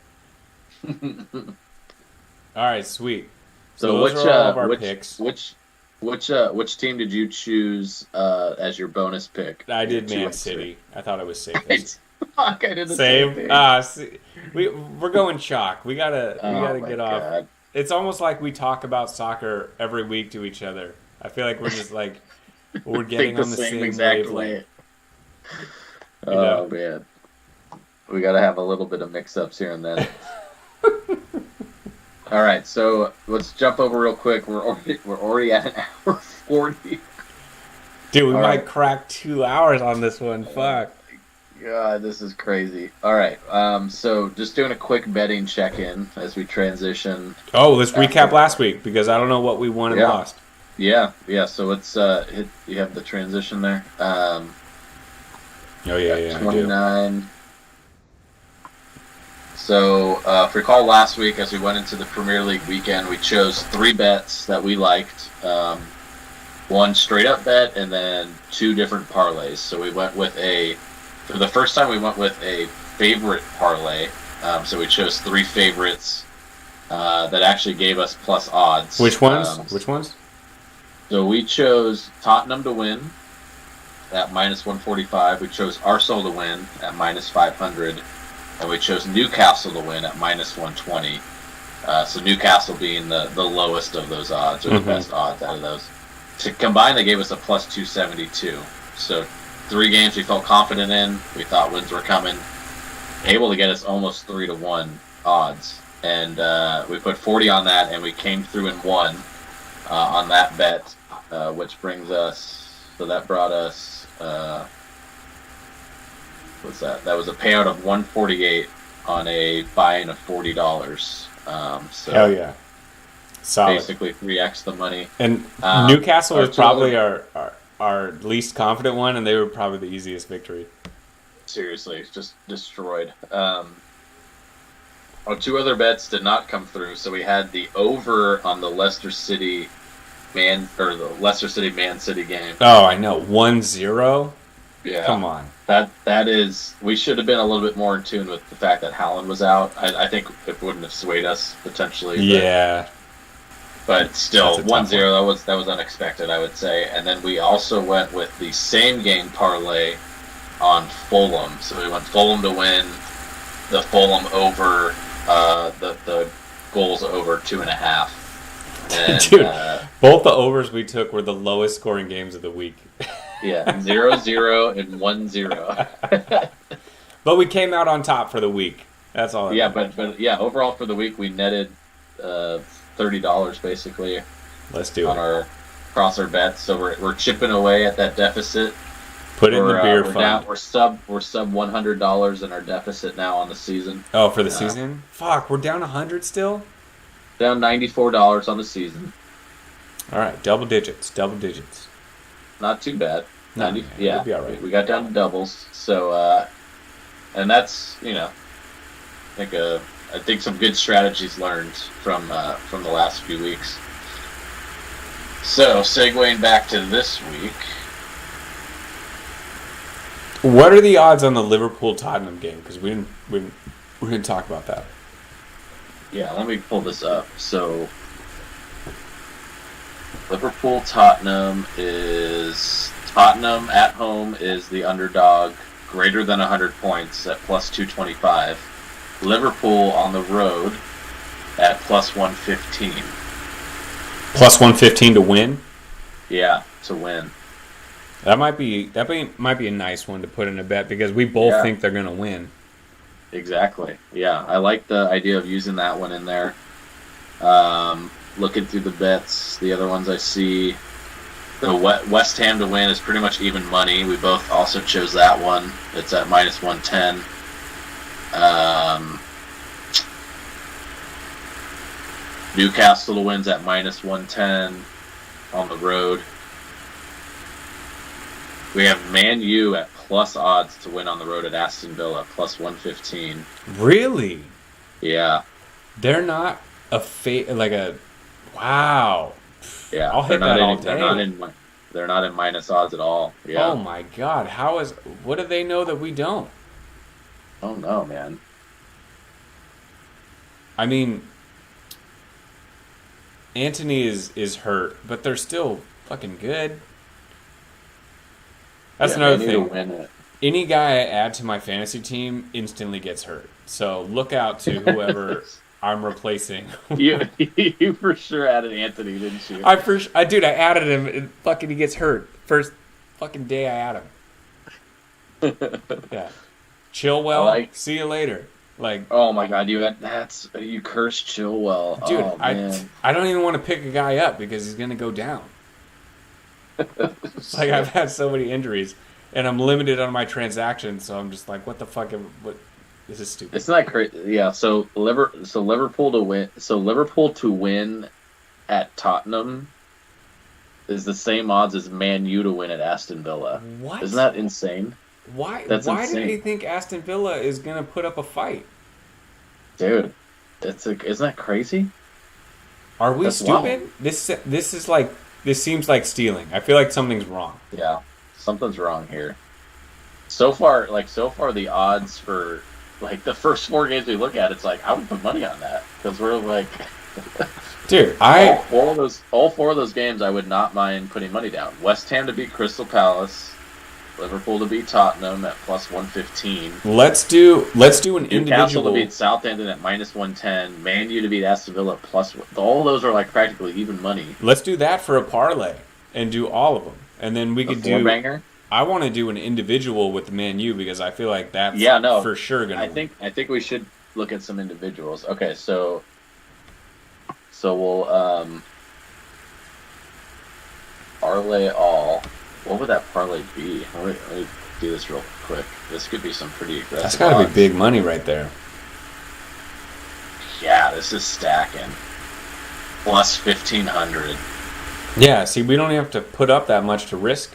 All right, sweet. So those are all of our picks. Which team did you choose as your bonus pick? I did Man City. I thought it was safest. Fuck, I did the same thing. We're going chalk. We gotta get off. God. It's almost like we talk about soccer every week to each other. I feel like we're just like we're getting on the same exact wavelength. way. Oh man, we gotta have a little bit of mix-ups here and then. All right, so let's jump over real quick. We're already at an hour 40. Dude, we All might right. crack 2 hours on this one. Fuck. God, this is crazy. All right, so just doing a quick betting check-in as we transition. Oh, let's recap last week because I don't know what we won and lost. Yeah. So let's hit. You have the transition there. Oh yeah, I do. 29. So, if you recall last week, as we went into the Premier League weekend, we chose 3 bets that we liked. One straight-up bet, and then 2 different parlays. So we went with for the first time, we went with a favorite parlay. So we chose 3 favorites that actually gave us plus odds. Which ones? So we chose Tottenham to win at -145. We chose Arsenal to win at -500. And we chose Newcastle to win at -120. So Newcastle being the lowest of those odds, or the best odds out of those. To combine, they gave us a +272. So 3 games we felt confident in. We thought wins were coming. Able to get us almost 3-1 odds. And we put 40 on that, and we came through and won on that bet, which brings us... So that brought us... what's that? That was a payout of $148 on a buy-in of $40. So Hell yeah. Solid. basically 3x the money. And Newcastle was probably our least confident one, and they were probably the easiest victory. Seriously, it's just destroyed. Our 2 other bets did not come through, so we had the over on the Leicester City Man City game. Oh, I know. 1-0? Yeah. Come on. That is, we should have been a little bit more in tune with the fact that Haaland was out. I think it wouldn't have swayed us potentially. Yeah. But still, That's a tough 1-0, that was unexpected, I would say. And then we also went with the same game parlay on Fulham. So we went Fulham to win, the Fulham over, the goals over 2.5. And, Dude, both the overs we took were the lowest scoring games of the week. Yeah, 0-0 and 1-0. But we came out on top for the week. That's all. Yeah, but overall for the week we netted $30 basically. Let's do on it. Across our bets. So we're chipping away at that deficit. Put it in the beer fund. We're sub $100 in our deficit now on the season. Oh, for the season? Fuck, we're down 100 still? Down $94 on the season. All right, double digits. Not too bad. No, 90, we'll be all right. We got down to doubles. So, and that's, I think some good strategies learned from the last few weeks. So, segueing back to this week. What are the odds on the Liverpool-Tottenham game? Because we didn't talk about that. Yeah, let me pull this up. So, Liverpool-Tottenham Tottenham at home is the underdog, greater than 100 points at +225. Liverpool on the road at +115. +115 to win? Yeah, to win. That might be a nice one to put in a bet because we both think they're going to win. Exactly. Yeah, I like the idea of using that one in there. Looking through the bets, the other ones I see, the West Ham to win is pretty much even money. We both also chose that one. It's at -110. Newcastle to win's at -110 on the road. We have Man U at plus odds to win on the road at Aston Villa, plus 115. Really? Yeah. They're not like a. Wow. Yeah. I'll hit that all day. They're not in minus odds at all. Yeah. Oh my God! What do they know that we don't? Oh no, man. I mean, Anthony is hurt, but they're still fucking good. That's another thing. Any guy I add to my fantasy team instantly gets hurt. So look out to whoever I'm replacing. you for sure added Anthony, didn't you? Dude, I added him. And fucking, he gets hurt first fucking day I add him. Yeah. Chilwell. See you later. Like, oh my God, you cursed Chilwell, dude. Oh, man. I don't even want to pick a guy up because he's gonna go down. Like, I've had so many injuries, and I'm limited on my transactions, so I'm just like, what the fuck? What? This is stupid. It's not crazy. Yeah. So Liverpool to win. So Liverpool to win at Tottenham is the same odds as Man U to win at Aston Villa. What? Isn't that insane? Why? That's why insane. do they think Aston Villa is gonna put up a fight? Dude, isn't that crazy? Are we stupid? Wild. This seems like stealing. I feel like something's wrong. Yeah, something's wrong here. So far, the odds for like the first 4 games we look at, it's like I would put money on that because we're like, dude, all four of those games I would not mind putting money down. West Ham to beat Crystal Palace. Liverpool to beat Tottenham at plus 115. Let's do an Newcastle individual. to beat Southampton at minus 110. Man U to beat Aston Villa at plus. All of those are like practically even money. Let's do that for a parlay and do all of them, and then we could do. Banger. I want to do an individual with the Man U because I feel like that's for sure gonna. I think we should look at some individuals. Okay, so we'll parlay all. What would that parlay be? Let me do this real quick. This could be some pretty aggressive. That's got to be big money right there. Yeah, this is stacking. Plus 1,500. Yeah, see, we don't have to put up that much to risk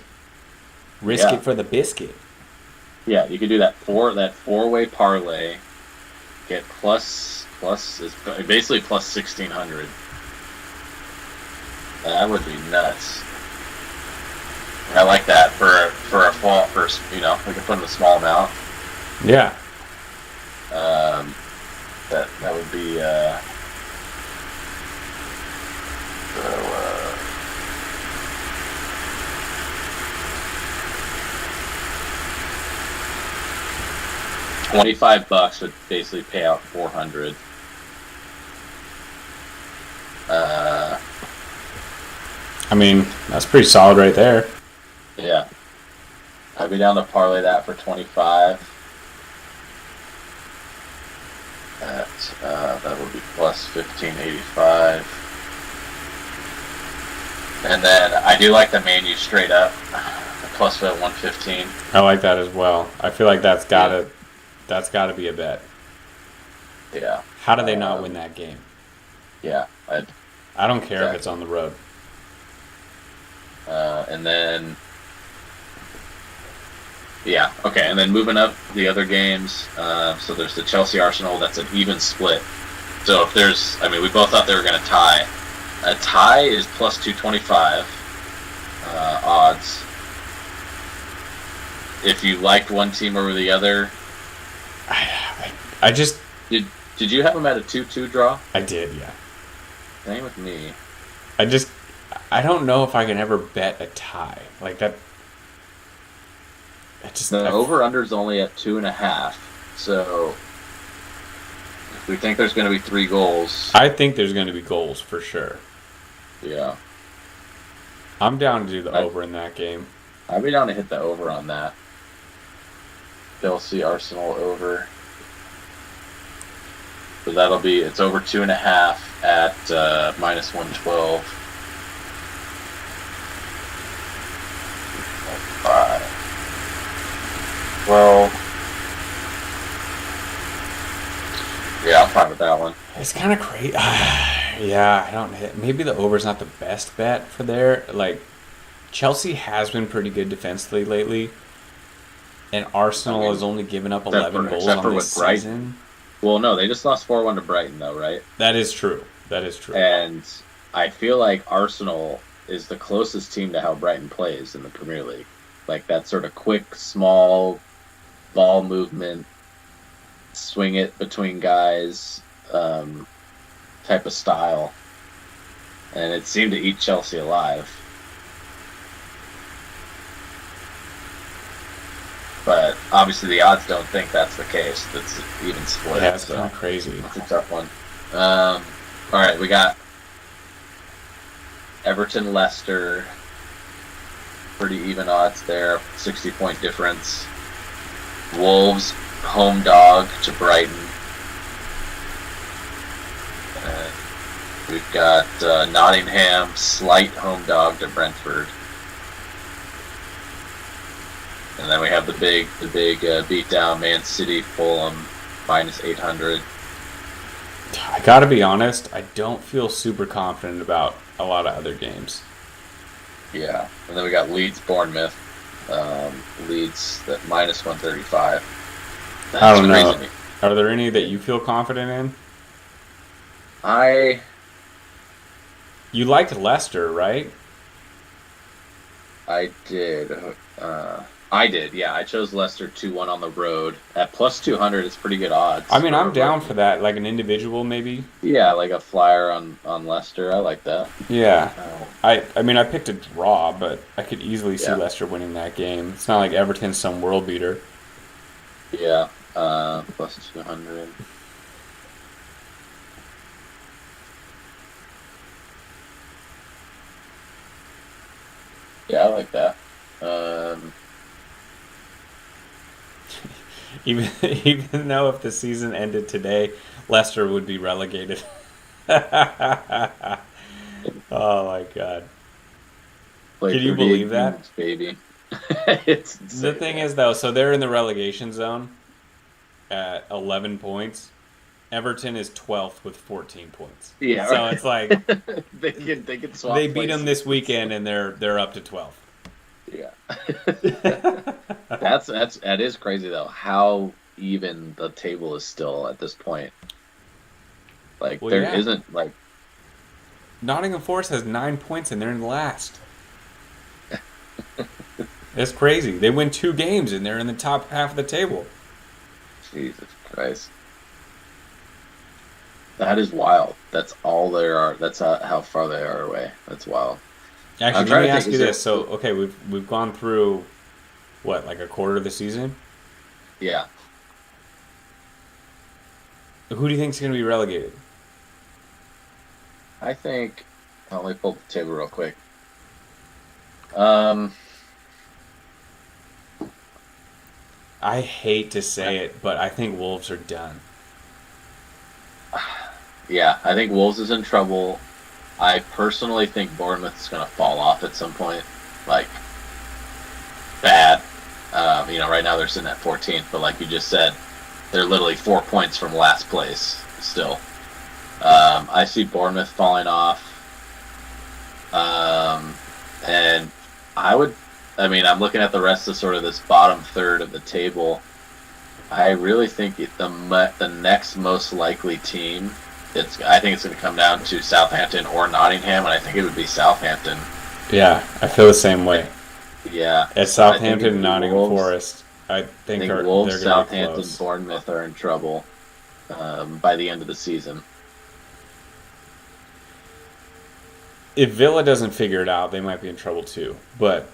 it for the biscuit. Yeah, you could do that 4-way parlay. Get plus is basically plus 1,600. That would be nuts. I like that for a fall first. We can put in a small amount. Yeah. That would be. $25 would basically pay out 400. I mean, that's pretty solid right there. Yeah. I'd be down to parlay that for 25. That would be plus 1,585. And then I do like the Man U straight up, plus 115. I like that as well. I feel like that's gotta be a bet. Yeah. How do they not win that game? Yeah. I don't care if it's on the road. And then. Yeah, okay, and then moving up the other games, so there's the Chelsea-Arsenal, that's an even split. So if we both thought they were going to tie. A tie is plus 225 odds. If you liked one team over the other... I just... Did you have them at a 2-2 draw? I did, yeah. Same with me. I don't know if I can ever bet a tie. Like that... The over-under is only at 2.5, so if we think there's going to be 3 goals... I think there's going to be goals, for sure. Yeah. I'm down to do the over in that game. I'd be down to hit the over on that. Chelsea-Arsenal over. So it's over 2.5 at minus 112. 5. Well, yeah, I'm fine with that one. It's kind of crazy. Yeah, I don't. Maybe the over's not the best bet for there. Like, Chelsea has been pretty good defensively lately, and Arsenal has only given up 11 goals on this season. Well, no, they just lost 4-1 to Brighton, though, right? That is true. And I feel like Arsenal is the closest team to how Brighton plays in the Premier League. Like that sort of quick, small ball movement, swing it between guys type of style. And it seemed to eat Chelsea alive. But obviously the odds don't think that's the case. That's even split. Yeah, it's kind of crazy. It's a tough one. All right, we got Everton, Leicester. Pretty even odds there. 60-point difference. Wolves, home dog to Brighton. We've got Nottingham, slight home dog to Brentford. And then we have the big beatdown, Man City, Fulham, minus 800. I gotta be honest, I don't feel super confident about a lot of other games. Yeah. And then we got Leeds, Bournemouth. Leeds at minus 135. That's I don't know. crazy. Are there any that you feel confident in? You liked Leicester, right? I did. Yeah. I chose Leicester 2-1 on the road. At plus 200, it's pretty good odds. I mean, I'm down for that. Like an individual, maybe? Yeah, like a flyer on Leicester. I like that. Yeah. I mean, I picked a draw, but I could easily see Yeah. Leicester winning that game. It's not like Everton's some world beater. Yeah, plus 200. Yeah, I like that. Even though if the season ended today, Leicester would be relegated. Oh my god. Play Can you 38 believe that? games, baby. It's The thing is, though, so they're in the relegation zone at 11 points. Everton is 12th with 14 points. Yeah, so right. it's like they can swap. they beat them places. this weekend, and they're up to 12. Yeah. That is crazy though. How even the table is still at this point. Like Well, there yeah. isn't like Nottingham Forest has 9 points, and they're in last. It's crazy. They win 2 games, and they're in the top half of the table. Jesus Christ. That is wild. That's all there are. That's how far they are away. That's wild. Actually, I'm let trying me to ask think, you is this. So, okay, we've gone through what, like a quarter of the season? Yeah. Who do you think is going to be relegated? I think. Let me pull up the table real quick. I hate to say it, but I think Wolves are done. Yeah, I think Wolves is in trouble. I personally think Bournemouth is going to fall off at some point. Like, bad. Right now they're sitting at 14th, but like you just said, they're literally 4 points from last place still. I see Bournemouth falling off. And I'm looking at the rest of sort of this bottom third of the table. I really think the next most likely team, I think it's going to come down to Southampton or Nottingham, and I think it would be Southampton. Yeah, I feel the same way. Yeah. At Southampton and Nottingham Forest, I think Wolves, they're going to be Southampton, close. Bournemouth are in trouble by the end of the season. If Villa doesn't figure it out, they might be in trouble too. But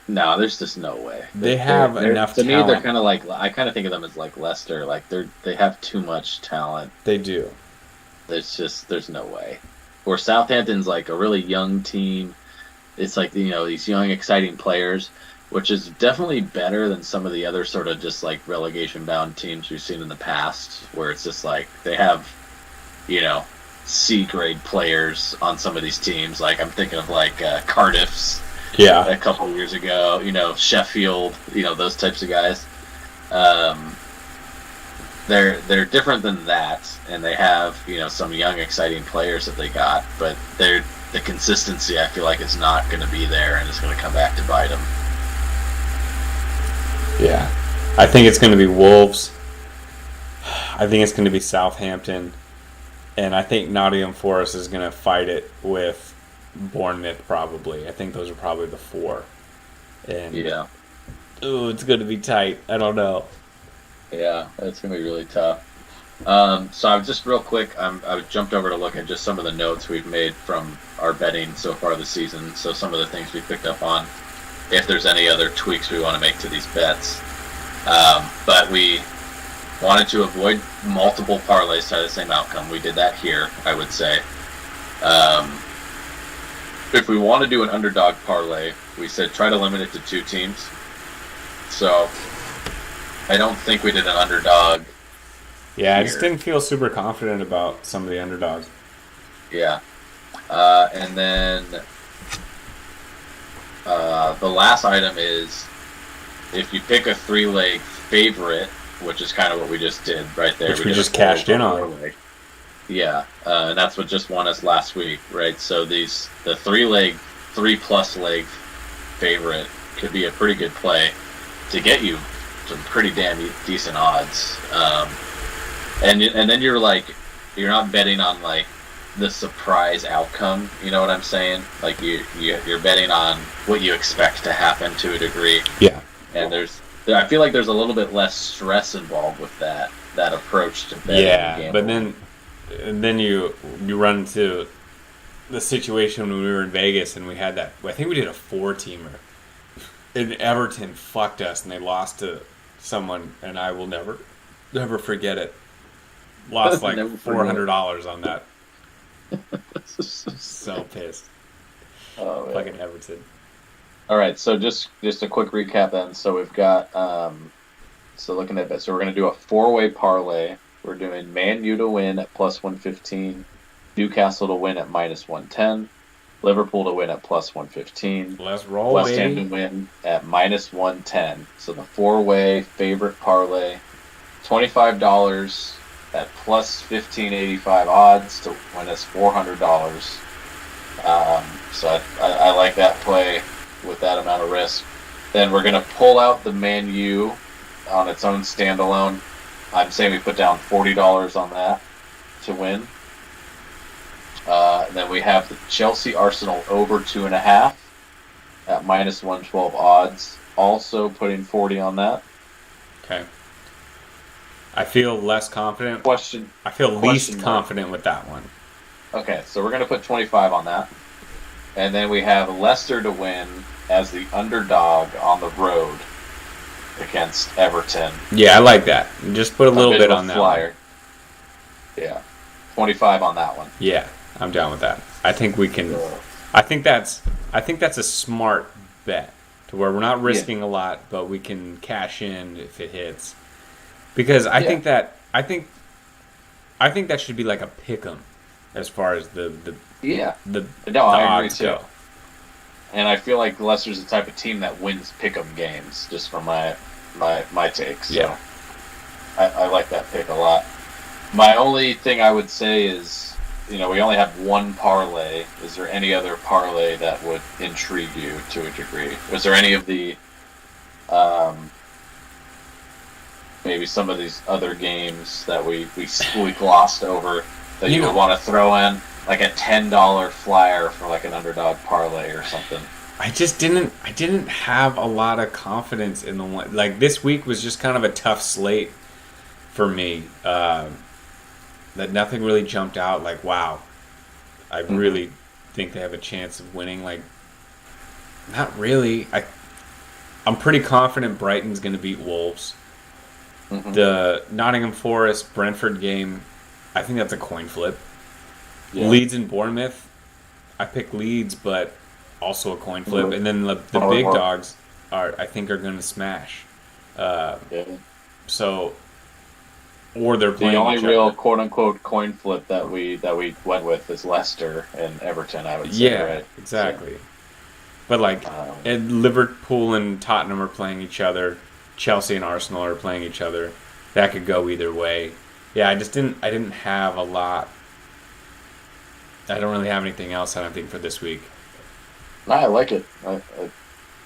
No, there's just no way. They have enough to me, talent. they're kind of like, I kind of think of them as like Leicester. Like they have too much talent. They do. There's no way. Or Southampton's like a really young team. It's like, these young, exciting players, which is definitely better than some of the other sort of just like relegation-bound teams we've seen in the past, where it's just like they have, C-grade players on some of these teams. Like I'm thinking of like Cardiff's a couple of years ago, Sheffield, those types of guys. They're different than that, and they have some young exciting players that they got, but the consistency, I feel like, is not going to be there, and it's going to come back to bite them. Yeah. I think it's going to be Wolves. I think it's going to be Southampton. And I think Nottingham Forest is going to fight it with Bournemouth, probably. I think those are probably the 4. And Yeah. Ooh, it's going to be tight. I don't know. Yeah, it's going to be really tough. So I was just real quick, I jumped over to look at just some of the notes we've made from our betting so far this season. So some of the things we picked up on, if there's any other tweaks we want to make to these bets. But we wanted to avoid multiple parlays to have the same outcome. We did that here, I would say. If we want to do an underdog parlay, we said try to limit it to 2 teams. So I don't think we did an underdog. Yeah, I just didn't feel super confident about some of the underdogs. Yeah. And then the last item is if you pick a 3-leg favorite, which is kind of what we just did right there. Which we just cashed in on. Yeah, and that's what just won us last week, right? So the 3-leg, 3+ leg favorite could be a pretty good play to get you some pretty damn decent odds. And then you're not betting on like the surprise outcome. You know what I'm saying? Like you're betting on what you expect to happen to a degree. Yeah. And I feel like there's a little bit less stress involved with that approach to betting. Yeah, but then you run into the situation when we were in Vegas and we had that. I think we did a 4-teamer, and Everton fucked us and they lost to someone, and I will never forget it. Lost like $400 on that. So pissed. Oh, man. Fucking Everton. All right, so just a quick recap then. So we've got so looking at that. So we're going to do a 4-way parlay. We're doing Man U to win at +115, Newcastle to win at -110, Liverpool to win at +115. Let's roll, West baby. Ham to win at -110. So the 4-way favorite parlay, $25 at +1585 odds to win us $400. So I like that play with that amount of risk. Then we're going to pull out the Man U on its own standalone. I'm saying we put down $40 on that to win. And then we have the Chelsea Arsenal over 2.5 at -112 odds. Also putting 40 on that. Okay. I feel less confident. I feel least confident with that one. Okay, so we're going to put 25 on that. And then we have Leicester to win as the underdog on the road against Everton. Yeah, I like that. Just put a little bit on that flyer. Yeah. 25 on that one. Yeah, I'm down with that. I think we can. I think that's a smart bet to where we're not risking a lot, but we can cash in if it hits. Because I think that should be like a pick'em as far as the I agree odds too. go. And I feel like Leicester's the type of team that wins pick'em games, just from my takes. So Yeah. I like that pick a lot. My only thing I would say is, we only have one parlay. Is there any other parlay that would intrigue you to a degree? Was there any of the, maybe some of these other games that we glossed over that you would want to throw in, like a $10 flyer for like an underdog parlay or something? I didn't have a lot of confidence in the one. Like this week was just kind of a tough slate for me. That nothing really jumped out. Like, wow, I really think they have a chance of winning. Like, not really. I'm pretty confident Brighton's going to beat Wolves. Mm-hmm. The Nottingham Forest Brentford game, I think that's a coin flip. Yeah. Leeds and Bournemouth, I pick Leeds, but also a coin flip. Mm-hmm. And then the big dogs I think are going to smash. So, or they're playing. The only real quote unquote coin flip that we went with is Leicester and Everton, I would say. Yeah, right? Exactly. So, but like, and Liverpool and Tottenham are playing each other. Chelsea and Arsenal are playing each other. That could go either way. Yeah, I didn't have a lot I don't really have anything else, I don't think, for this week. I like it.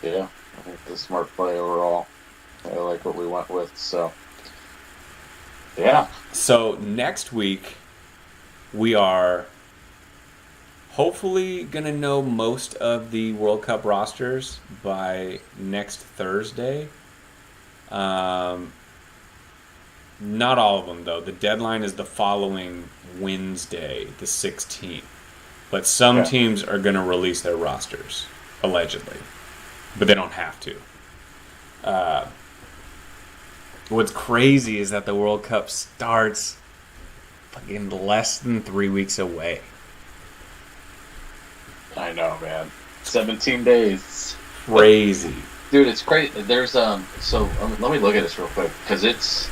Yeah, I think it's a smart play overall. I like what we went with. So, yeah. So next week, we are hopefully going to know most of the World Cup rosters by next Thursday. Not all of them, though. The deadline is the following Wednesday, the 16th. But some teams are going to release their rosters, allegedly. But they don't have to. What's crazy is that the World Cup starts fucking less than 3 weeks away. I know, man. 17 days. Crazy. Dude, it's crazy. There's let me look at this real quick because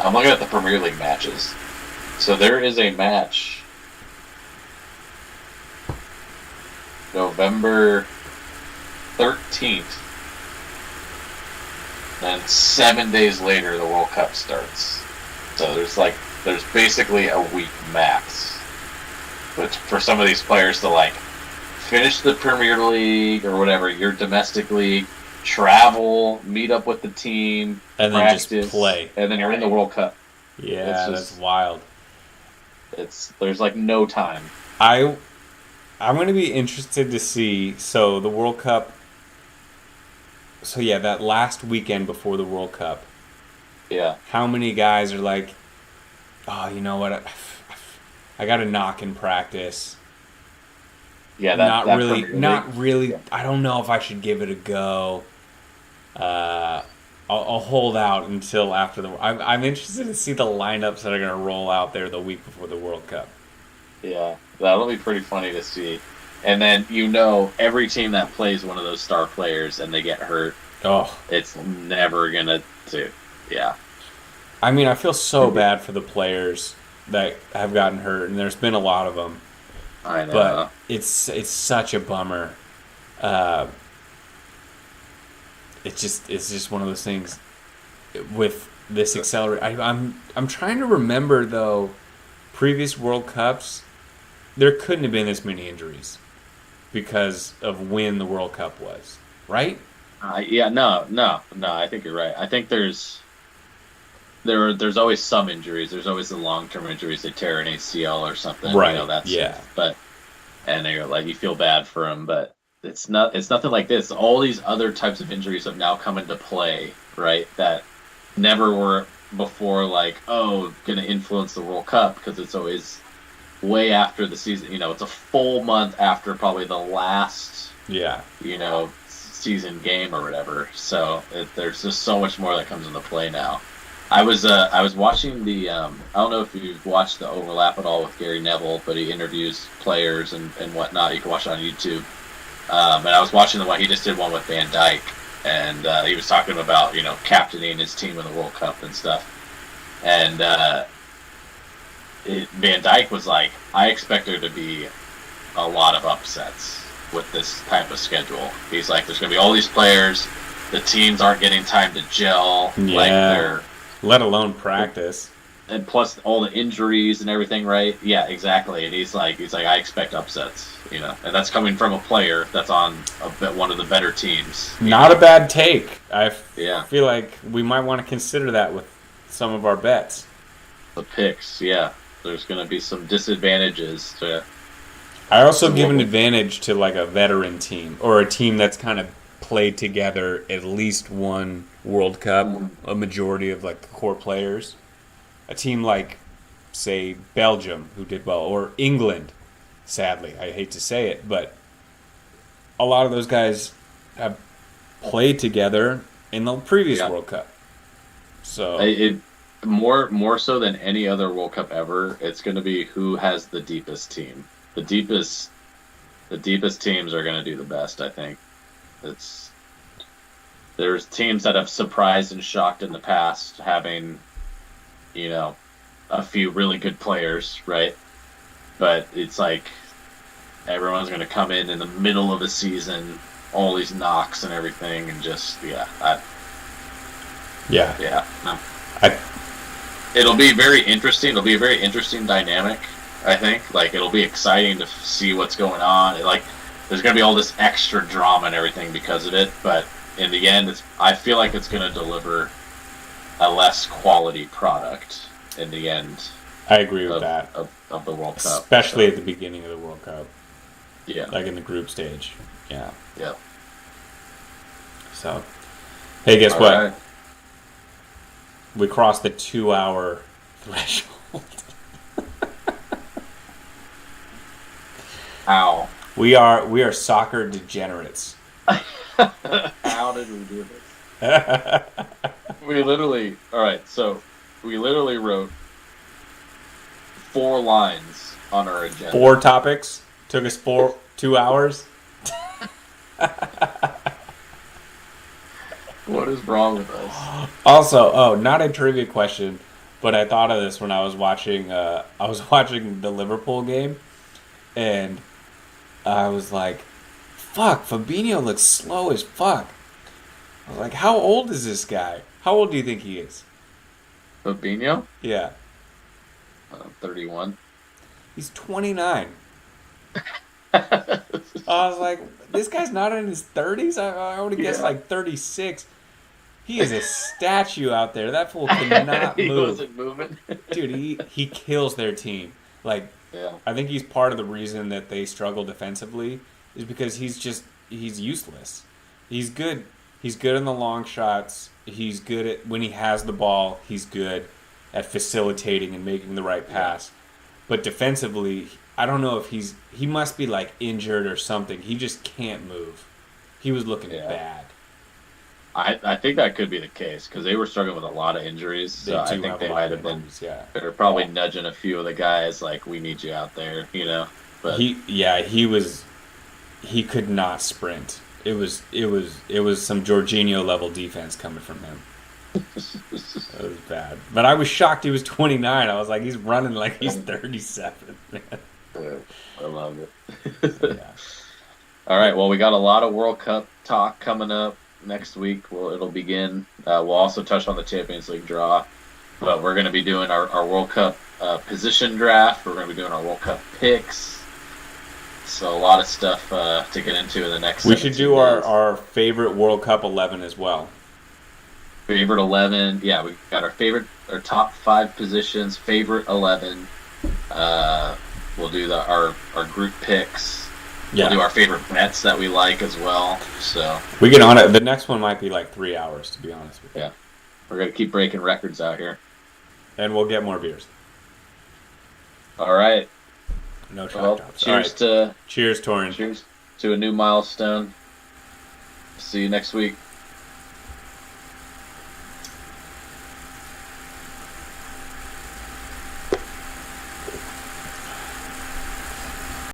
I'm looking at the Premier League matches. So there is a match November 13th. Then 7 days later the World Cup starts. So there's basically a week max. But for some of these players to finish the Premier League or whatever, your domestic league, travel, meet up with the team, and then practice, just play. And then you're in the World Cup. Yeah, that's wild. There's no time. I'm going to be interested to see, so the World Cup, so yeah, that last weekend before the World Cup. Yeah. How many guys are like, oh, you know what, I got a knock in practice. Yeah, not really. Yeah. I don't know if I should give it a go. I'll hold out until after the. I'm interested to see the lineups that are going to roll out there the week before the World Cup. Yeah, that'll be pretty funny to see. And then every team that plays one of those star players and they get hurt, it's never gonna do. Yeah. I mean, I feel so bad for the players that have gotten hurt, and there's been a lot of them. I know. But it's such a bummer. It's just one of those things with this accelerate. I'm trying to remember though, previous World Cups, there couldn't have been this many injuries because of when the World Cup was, right? No. I think you're right. I think there's always some injuries. There's always the long-term injuries. They tear an ACL or something. Right. And they're you feel bad for them, but it's nothing like this. All these other types of injuries have now come into play, right? That never were before. Going to influence the World Cup because it's always way after the season. It's a full month after probably the last. Yeah. Season game or whatever. So there's just so much more that comes into play now. I was watching the I don't know if you've watched the Overlap at all with Gary Neville, but he interviews players and whatnot. You can watch it on YouTube. And I was watching the one he just did one with Van Dijk, and he was talking about captaining his team in the World Cup and stuff. And Van Dijk was like, I expect there to be a lot of upsets with this type of schedule. He's like, there's going to be all these players, the teams aren't getting time to gel. Yeah. Let alone practice. And plus all the injuries and everything, right? Yeah, exactly. And he's like, I expect upsets, and that's coming from a player that's on one of the better teams. Not a bad take. I feel like we might want to consider that with some of our bets. The picks, yeah. There's going to be some disadvantages to. I also give an advantage to a veteran team or a team that's kind of played together at least one World Cup, a majority of the core players. A team like, say, Belgium, who did well, or England, sadly. I hate to say it, but a lot of those guys have played together in the previous World Cup. So more so than any other World Cup ever, it's going to be who has the deepest team. The deepest teams are going to do the best, I think. There's teams that have surprised and shocked in the past, having, a few really good players, right? But it's everyone's going to come in the middle of the season, all these knocks and everything, and just it'll be very interesting. It'll be a very interesting dynamic. I think. Like, it'll be exciting to see what's going on. Like, there's going to be all this extra drama and everything because of it, but in the end, I feel like it's going to deliver a less quality product in the end. I agree with that. Of the World Cup. Especially at the beginning of the World Cup. Yeah. Like in the group stage. Yeah. Yeah. So, hey, guess all what? Right. We crossed the 2-hour threshold. How? We are soccer degenerates. How did we do this? We literally wrote 4 lines on our agenda. 4 topics. Took us 2 hours. What is wrong with us? Also, not a trivia question, but I thought of this when I was watching the Liverpool game, and I was like, fuck, Fabinho looks slow as fuck. I was like, how old is this guy? How old do you think he is? Fabinho? Yeah. 31. He's 29. I was like, this guy's not in his 30s? I would have guessed like 36. He is a statue out there. That fool cannot He move. wasn't moving. Dude, he kills their team. Like, Yeah. I think he's part of the reason that they struggle defensively is because he's useless. He's good. He's good in the long shots. He's good at when he has the ball. He's good at facilitating and making the right pass. But defensively, I don't know if he must be like injured or something. He just can't move. He was looking bad. I think that could be the case because they were struggling with a lot of injuries. So I think they might have been. They're probably nudging a few of the guys like, "We need you out there," you know. But he could not sprint. It was some Jorginho level defense coming from him. It was bad. But I was shocked he was 29. I was like, he's running like he's 37. Man. I love it. Yeah. All right. Well, we got a lot of World Cup talk coming up next week. Well, it'll begin. We'll also touch on the Champions League draw. But we're going to be doing our World Cup position draft. We're going to be doing our World Cup picks. So a lot of stuff to get into in the next. We should do our favorite World Cup 11 as well. Favorite 11. Yeah, we got our top 5 positions. Favorite 11. We'll do our group picks. Yeah. We'll do our favorite bets that we like as well. So we get on it. The next one might be like 3 hours, to be honest with you. Yeah, we're gonna keep breaking records out here. And we'll get more beers. All right. No track Well, drops. cheers All right. to Torin. Cheers to a new milestone. See you next week.